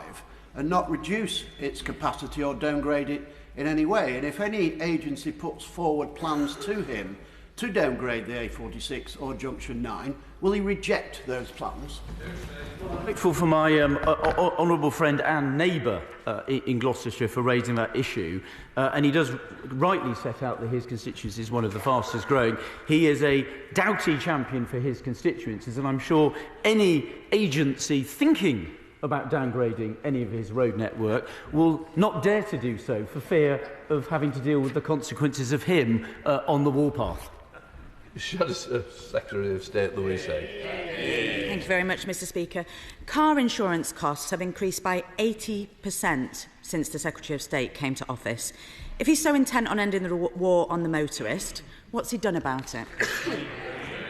and not reduce its capacity or downgrade it in any way? And if any agency puts forward plans to him to downgrade the A46 or Junction 9, will he reject those plans? I'm grateful for my honourable friend and neighbour in Gloucestershire for raising that issue, and he does rightly set out that his constituency is one of the fastest growing. He is a doughty champion for his constituencies, and I'm sure any agency thinking about downgrading any of his road network will not dare to do so for fear of having to deal with the consequences of him on the warpath. Secretary of State Louise Hay. Thank you very much, Mr. Speaker. Car insurance costs have increased by 80% since the Secretary of State came to office. If he's so intent on ending the war on the motorist, what's he done about it?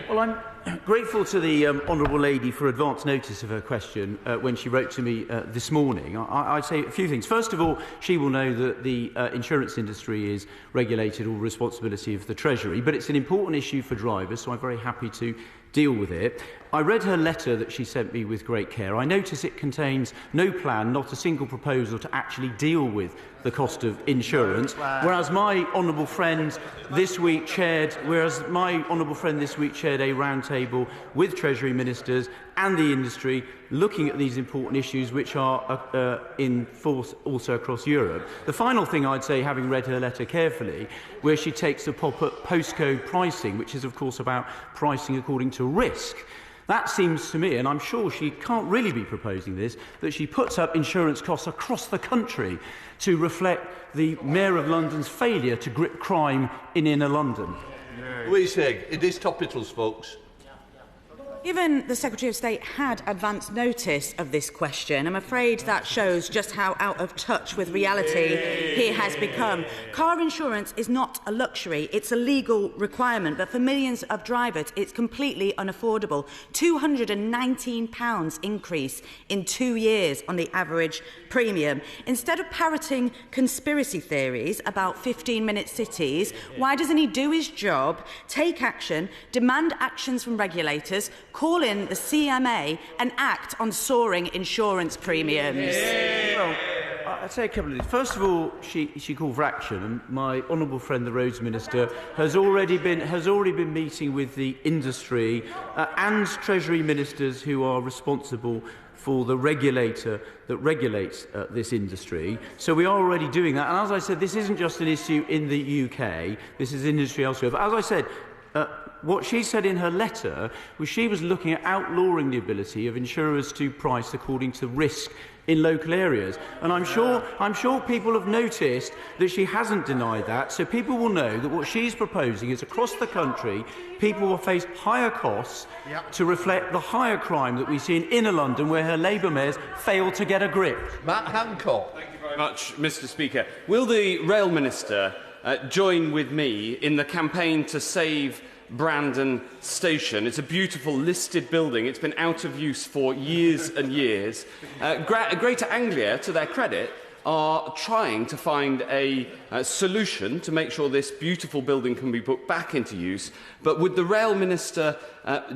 Well, I'm grateful to the honourable lady for advance notice of her question when she wrote to me this morning. I'd say a few things. First of all, she will know that the insurance industry is regulated or responsibility of the Treasury, but it's an important issue for drivers, so I'm very happy to deal with it. I read her letter that she sent me with great care. I notice it contains no plan, not a single proposal to actually deal with the cost of insurance, whereas my honourable friend this week chaired a roundtable with Treasury ministers and the industry looking at these important issues which are in force also across Europe. The final thing I'd say, having read her letter carefully, where she takes the pop at postcode pricing, which is of course about pricing according to risk. That seems to me, and I'm sure she can't really be proposing this, that she puts up insurance costs across the country to reflect the Mayor of London's failure to grip crime in inner London. Louise Haig, it is topicals, folks. Given the Secretary of State had advance notice of this question, I'm afraid that shows just how out of touch with reality he has become. Car insurance is not a luxury, it's a legal requirement, but for millions of drivers it's completely unaffordable. £219 increase in 2 years on the average premium. Instead of parroting conspiracy theories about 15-minute cities, why doesn't he do his job, take action, demand actions from regulators, call in the CMA and act on soaring insurance premiums? Well, I'd say a couple of things. First of all, she called for action, and my honourable friend, the Roads Minister, has already been meeting with the industry and Treasury ministers who are responsible for the regulator that regulates this industry. So we are already doing that. And as I said, this isn't just an issue in the UK, this is industry elsewhere. But as I said, what she said in her letter was she was looking at outlawing the ability of insurers to price according to risk in local areas. And I'm sure people have noticed that she hasn't denied that, so people will know that what she's proposing is across the country people will face higher costs to reflect the higher crime that we see in inner London, where her Labour mayors fail to get a grip. Matt Hancock. Thank you very much, Mr. Speaker. Will the Rail Minister join with me in the campaign to save Brandon Station? It's a beautiful listed building. It's been out of use for years and years. Greater Anglia, to their credit, are trying to find a solution to make sure this beautiful building can be put back into use. But would the Rail Minister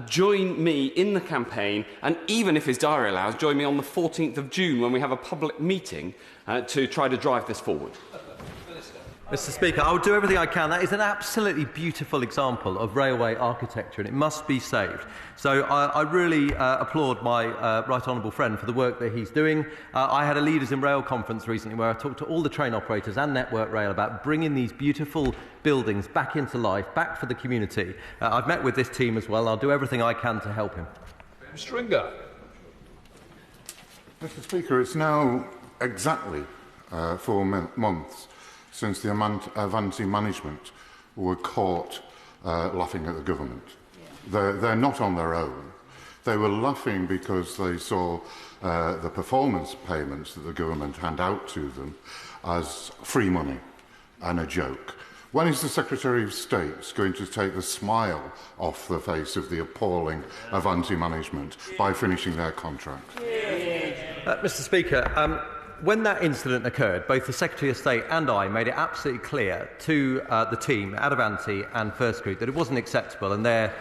join me in the campaign, and even if his diary allows, join me on the 14th of June when we have a public meeting to try to drive this forward? Mr. Speaker, I will do everything I can. That is an absolutely beautiful example of railway architecture, and it must be saved. So I really applaud my right honourable friend for the work that he's doing. I had a Leaders in Rail conference recently where I talked to all the train operators and Network Rail about bringing these beautiful buildings back into life, back for the community. I've met with this team as well. I'll do everything I can to help him. Stringer. Mr. Speaker, it's now exactly 4 months since the Avanti management were caught laughing at the government. They're not on their own. They were laughing because they saw the performance payments that the government hand out to them as free money and a joke. When is the Secretary of State going to take the smile off the face of the appalling Avanti management by finishing their contract? Mr. Speaker, when that incident occurred, both the Secretary of State and I made it absolutely clear to the team at Avanti and First Group that it wasn't acceptable, and their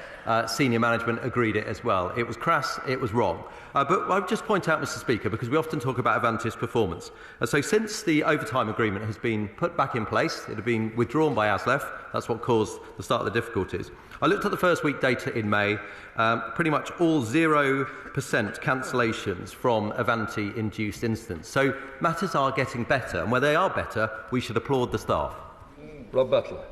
senior management agreed it as well. It was crass, it was wrong. But I would just point out, Mr. Speaker, because we often talk about Avanti's performance. So since the overtime agreement has been put back in place, it had been withdrawn by ASLEF, that's what caused the start of the difficulties. I looked at the first week data in May, pretty much all 0% cancellations from Avanti-induced incidents. So matters are getting better, and where they are better, we should applaud the staff. Rob Butler.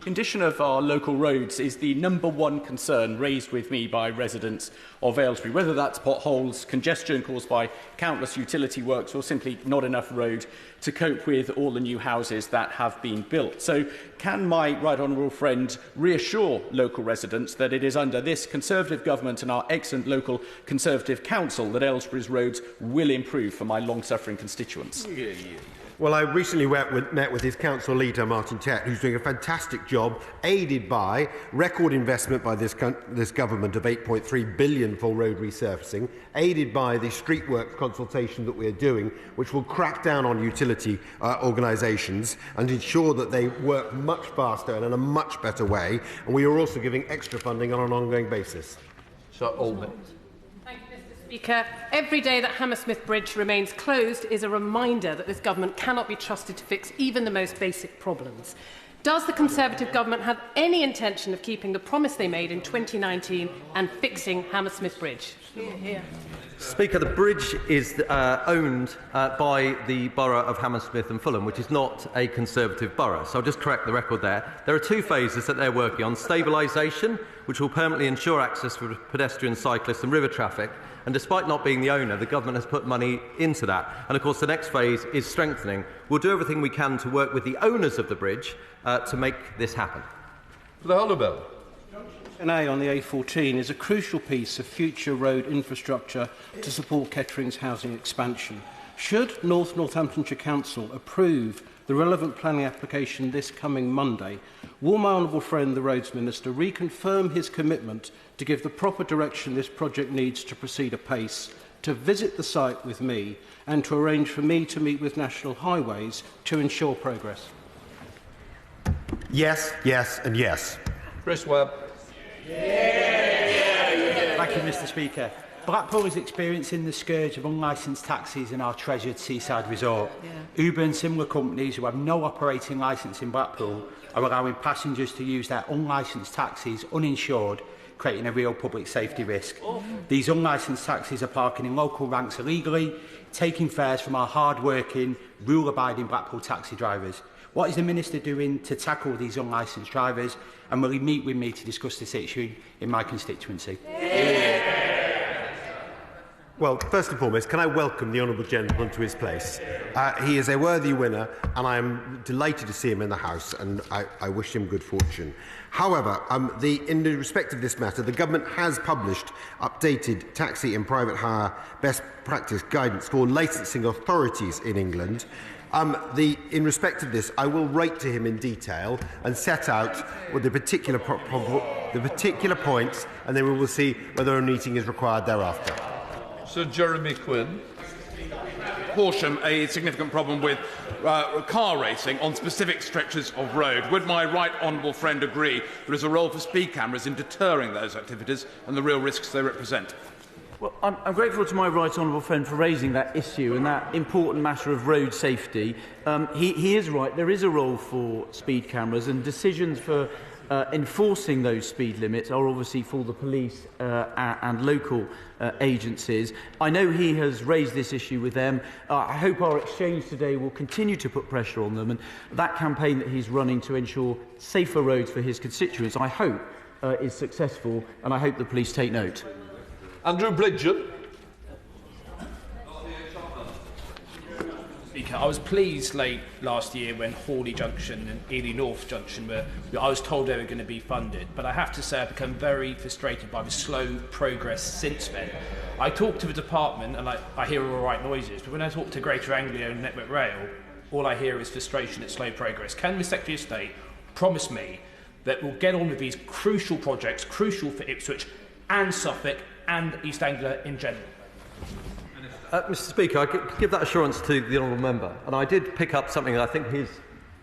The condition of our local roads is the #1 concern raised with me by residents of Aylesbury, whether that's potholes, congestion caused by countless utility works, or simply not enough road to cope with all the new houses that have been built. So can my right honourable friend reassure local residents that it is under this Conservative government and our excellent local Conservative council that Aylesbury's roads will improve for my long-suffering constituents? Well, I recently met with his council leader, Martin Tett, who's doing a fantastic job, aided by record investment by this government of £8.3 billion for road resurfacing, aided by the street works consultation that we're doing, which will crack down on utility organisations and ensure that they work much faster and in a much better way. And we are also giving extra funding on an ongoing basis. Sir Owen. Speaker, every day that Hammersmith Bridge remains closed is a reminder that this government cannot be trusted to fix even the most basic problems. Does the Conservative government have any intention of keeping the promise they made in 2019 and fixing Hammersmith Bridge? Here. Speaker, the bridge is owned by the borough of Hammersmith and Fulham, which is not a Conservative borough. So I'll just correct the record there. There are two phases that they're working on. Stabilisation, which will permanently ensure access for pedestrians, cyclists and river traffic. And despite not being the owner, the government has put money into that. And of course, the next phase is strengthening. We'll do everything we can to work with the owners of the bridge to make this happen. For the Honourable. Junction A on the A14 is a crucial piece of future road infrastructure to support Kettering's housing expansion. Should North Northamptonshire Council approve the relevant planning application this coming Monday, will my honourable friend, the Roads Minister, reconfirm his commitment to give the proper direction this project needs to proceed apace, to visit the site with me and to arrange for me to meet with National Highways to ensure progress? Yes, yes and yes. Chris Webb. Thank you, Mr. Speaker. Blackpool is experiencing the scourge of unlicensed taxis in our treasured seaside resort. Uber and similar companies who have no operating licence in Blackpool are allowing passengers to use their unlicensed taxis uninsured, creating a real public safety risk. These unlicensed taxis are parking in local ranks illegally, taking fares from our hard-working, rule-abiding Blackpool taxi drivers. What is the Minister doing to tackle these unlicensed drivers, and will he meet with me to discuss this issue in my constituency? Well, first and foremost, can I welcome the honourable gentleman to his place? He is a worthy winner, and I am delighted to see him in the House, and I wish him good fortune. However, in respect of this matter, the government has published updated taxi and private hire best practice guidance for licensing authorities in England. In respect of this, I will write to him in detail and set out what the particular points, and then we will see whether a meeting is required thereafter. Sir Jeremy Quinn. Horsham, a significant problem with car racing on specific stretches of road. Would my right honourable friend agree there is a role for speed cameras in deterring those activities and the real risks they represent? Well, I'm grateful to my right honourable friend for raising that issue and that important matter of road safety. He is right. There is a role for speed cameras, and decisions for enforcing those speed limits are obviously for the police and local agencies. I know he has raised this issue with them. I hope our exchange today will continue to put pressure on them, and that campaign that he's running to ensure safer roads for his constituents, I hope, is successful, and I hope the police take note. Andrew Bridgen. Speaker, I was pleased late last year when Hawley Junction and Ely North Junction I was told they were going to be funded, but I have to say I've become very frustrated by the slow progress since then. I talk to the department and I hear all right noises, but when I talk to Greater Anglia and Network Rail, all I hear is frustration at slow progress. Can the Secretary of State promise me that we'll get on with these crucial projects, crucial for Ipswich and Suffolk and East Anglia in general? Mr. Speaker, I could give that assurance to the honourable member, and I did pick up something that I think his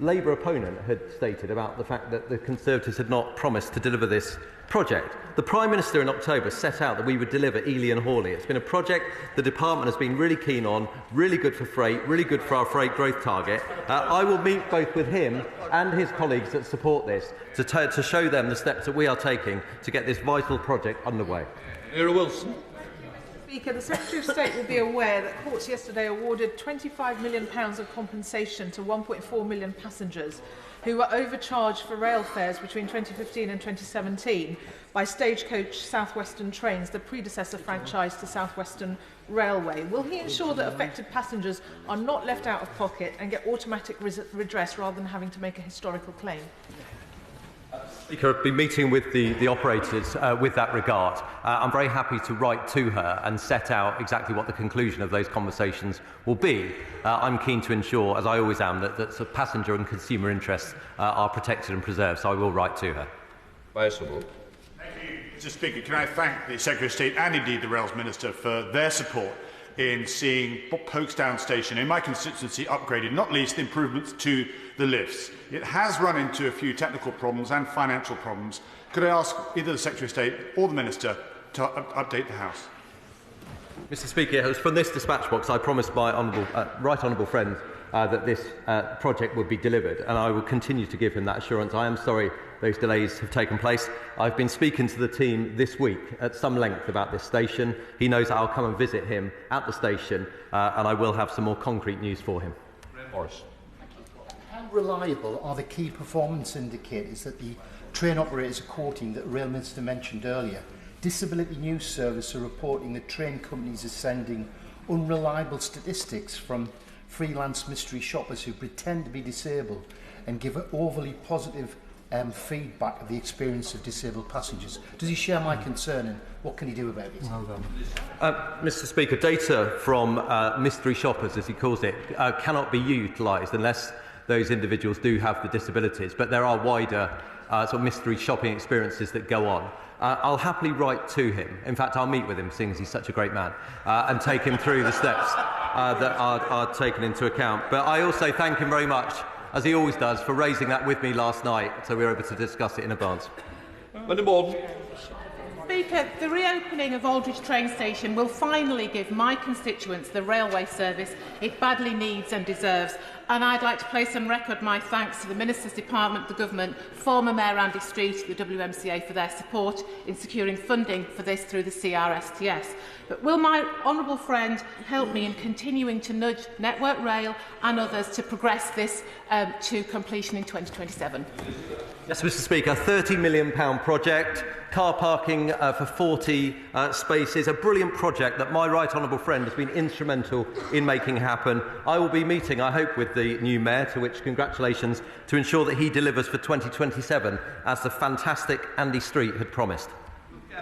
Labour opponent had stated about the fact that the Conservatives had not promised to deliver this project. The Prime Minister in October set out that we would deliver Ely and Hawley. It's been a project the Department has been really keen on, really good for freight, really good for our freight growth target. I will meet both with him and his colleagues that support this to show them the steps that we are taking to get this vital project underway. Era Wilson. Speaker, the Secretary of State will be aware that courts yesterday awarded £25 million of compensation to 1.4 million passengers who were overcharged for rail fares between 2015 and 2017 by Stagecoach South Western Trains, the predecessor franchise to South Western Railway. Will he ensure that affected passengers are not left out of pocket and get automatic redress rather than having to make a historical claim? Speaker, I've been meeting with the operators with that regard. I'm very happy to write to her and set out exactly what the conclusion of those conversations will be. I'm keen to ensure, as I always am, that passenger and consumer interests are protected and preserved, so I will write to her. Thank you, Mr. Speaker. Can I thank the Secretary of State and indeed the Rails Minister for their support in seeing Folkestone Station in my constituency upgraded, not least improvements to the lifts. It has run into a few technical problems and financial problems. Could I ask either the Secretary of State or the Minister to update the House? Mr. Speaker, it was from this dispatch box I promised my right honourable friend that this project would be delivered, and I will continue to give him that assurance. I am sorry those delays have taken place. I've been speaking to the team this week at some length about this station. He knows I'll come and visit him at the station, and I will have some more concrete news for him. Morris. How reliable are the key performance indicators that the train operators are quoting that the Rail Minister mentioned earlier? Disability News Service are reporting that train companies are sending unreliable statistics from freelance mystery shoppers who pretend to be disabled and give overly positive feedback of the experience of disabled passengers. Does he share my concern, and what can he do about it? Well done. Mr. Speaker, data from mystery shoppers, as he calls it, cannot be utilised unless those individuals do have the disabilities, but there are wider sort of mystery shopping experiences that go on. I'll happily write to him. In fact, I'll meet with him, seeing as he's such a great man, and take him through the steps that are taken into account. But I also thank him very much, as he always does, for raising that with me last night, so we were able to discuss it in advance. Speaker, the reopening of Aldridge train station will finally give my constituents the railway service it badly needs and deserves, and I'd like to place on record my thanks to the Minister's Department, the Government, former Mayor Andy Street, the WMCA for their support in securing funding for this through the CRSTS. But will my honourable friend help me in continuing to nudge Network Rail and others to progress this to completion in 2027? Yes, Mr. Speaker, £30 million project, car parking for 40 spaces, a brilliant project that my right honourable friend has been instrumental in making happen. I will be meeting, I hope, with the new Mayor, to which congratulations, to ensure that he delivers for 2027, as the fantastic Andy Street had promised.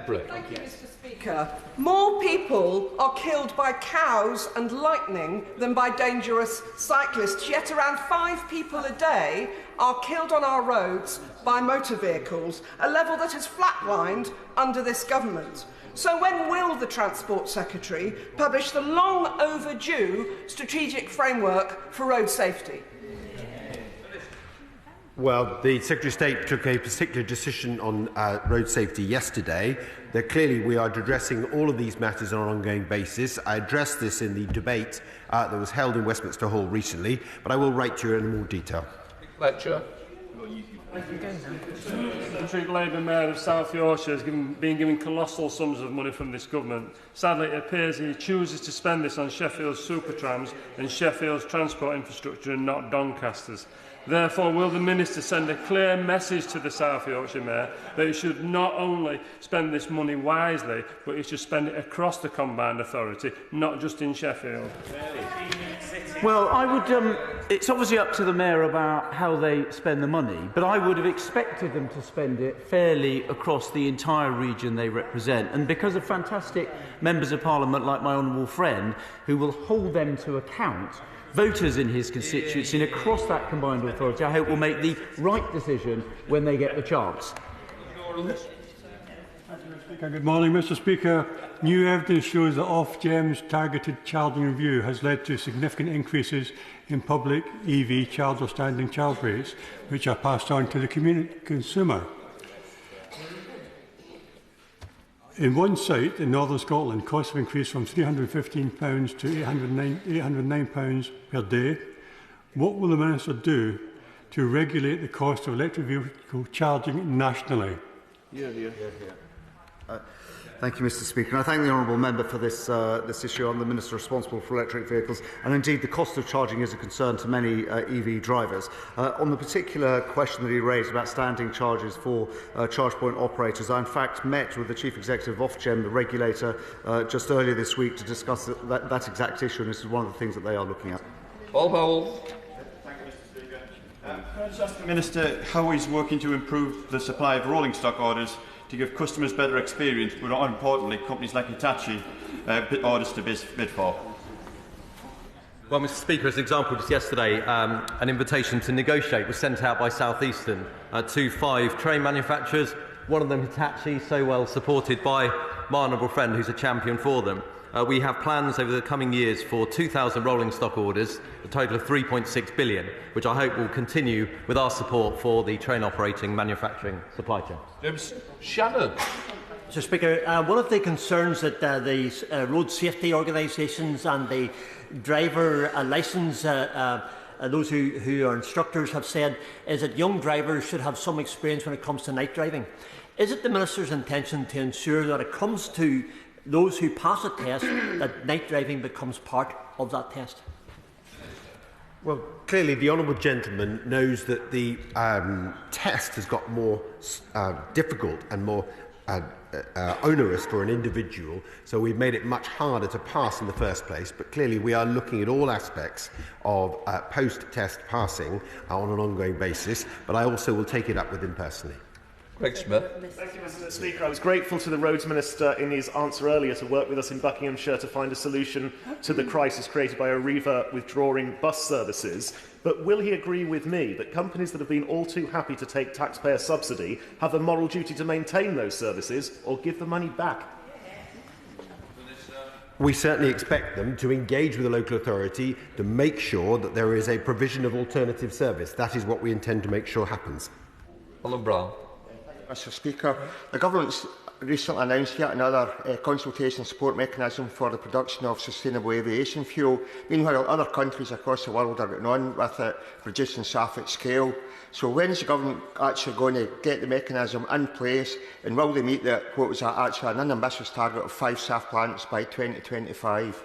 Thank you, Mr. Speaker. More people are killed by cows and lightning than by dangerous cyclists, yet around 5 people a day are killed on our roads by motor vehicles, a level that has flatlined under this government. So when will the Transport Secretary publish the long overdue strategic framework for road safety? Well, the Secretary of State took a particular decision on road safety yesterday. That clearly we are addressing all of these matters on an ongoing basis. I addressed this in the debate that was held in Westminster Hall recently, but I will write to you in more detail. Fletcher. The Labour Mayor of South Yorkshire has been given colossal sums of money from this government. Sadly, it appears he chooses to spend this on Sheffield's supertrams and Sheffield's transport infrastructure and not Doncaster's. Therefore, will the Minister send a clear message to the South Yorkshire Mayor that he should not only spend this money wisely, but he should spend it across the combined authority, not just in Sheffield? Well, I would. It's obviously up to the Mayor about how they spend the money, but I would have expected them to spend it fairly across the entire region they represent. And because of fantastic members of Parliament like my honourable friend, who will hold them to account, voters in his constituency and across that combined authority, I hope, will make the right decision when they get the chance. Good morning, Mr. Speaker. New evidence shows that Ofgem's targeted charging review has led to significant increases in public EV charge or standing charge rates, which are passed on to the consumer. In one site in northern Scotland, costs have increased from £315 to £809 per day. What will the Minister do to regulate the cost of electric vehicle charging nationally? Thank you, Mr. Speaker. And I thank the honourable member for this issue on the Minister responsible for electric vehicles. And indeed, the cost of charging is a concern to many EV drivers. On the particular question that he raised about standing charges for charge point operators, I in fact met with the Chief Executive of Ofgem, the regulator, just earlier this week to discuss that exact issue, and this is one of the things that they are looking at. Can I just ask the Minister how he's working to improve the supply of rolling stock orders to give customers better experience, but more importantly, companies like Hitachi orders to bid for? Well, Mr. Speaker, as an example, just yesterday, an invitation to negotiate was sent out by South Eastern to 5 train manufacturers, one of them Hitachi, so well supported by my honourable friend who's a champion for them. We have plans over the coming years for 2,000 rolling stock orders, a total of 3.6 billion, which I hope will continue with our support for the train operating manufacturing supply chain. James Shannon. Mr. Speaker, one of the concerns that the road safety organisations and the driver licence, those who are instructors have said, is that young drivers should have some experience when it comes to night driving. Is it the Minister's intention to ensure that it comes to those who pass a test that night driving becomes part of that test? Well, clearly the honourable gentleman knows that the test has got more difficult and more onerous for an individual, so we've made it much harder to pass in the first place, but clearly we are looking at all aspects of post-test passing on an ongoing basis, but I also will take it up with him personally. Greg Smith. Thank you, Mr. Speaker. I was grateful to the Roads Minister in his answer earlier to work with us in Buckinghamshire to find a solution to the crisis created by Arriva withdrawing bus services. But will he agree with me that companies that have been all too happy to take taxpayer subsidy have a moral duty to maintain those services or give the money back? We certainly expect them to engage with the local authority to make sure that there is a provision of alternative service. That is what we intend to make sure happens. Alan Brown. Mr. Speaker, the Government's recently announced yet another consultation support mechanism for the production of sustainable aviation fuel. Meanwhile, other countries across the world are getting on with it, producing SAF at scale. So when is the Government actually going to get the mechanism in place, and will they meet what was actually an unambitious target of 5 SAF plants by 2025?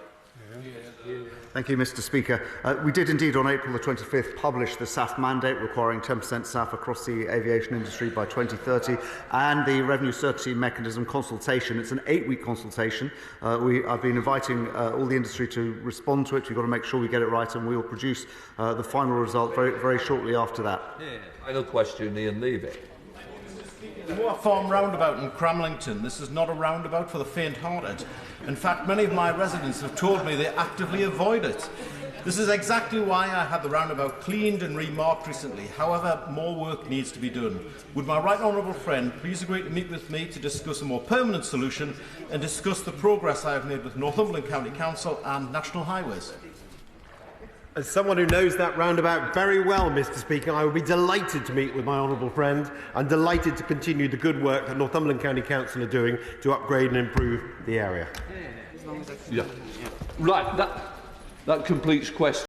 Thank you, Mr. Speaker. We did indeed on April the 25th publish the SAF mandate requiring 10% SAF across the aviation industry by 2030 and the revenue certainty mechanism consultation. It's an 8-week consultation. I've been inviting all the industry to respond to it. We've got to make sure we get it right, and we will produce the final result very, very shortly after that. Final question, Iain Levy. The Moor Farm roundabout in Cramlington. This is not a roundabout for the faint-hearted. In fact, many of my residents have told me they actively avoid it. This is exactly why I had the roundabout cleaned and remarked recently. However, more work needs to be done. Would my right honourable friend please agree to meet with me to discuss a more permanent solution and discuss the progress I have made with Northumberland County Council and National Highways? As someone who knows that roundabout very well, Mr. Speaker, I would be delighted to meet with my honourable friend and delighted to continue the good work that Northumberland County Council are doing to upgrade and improve the area. Yeah. Right, that completes questions.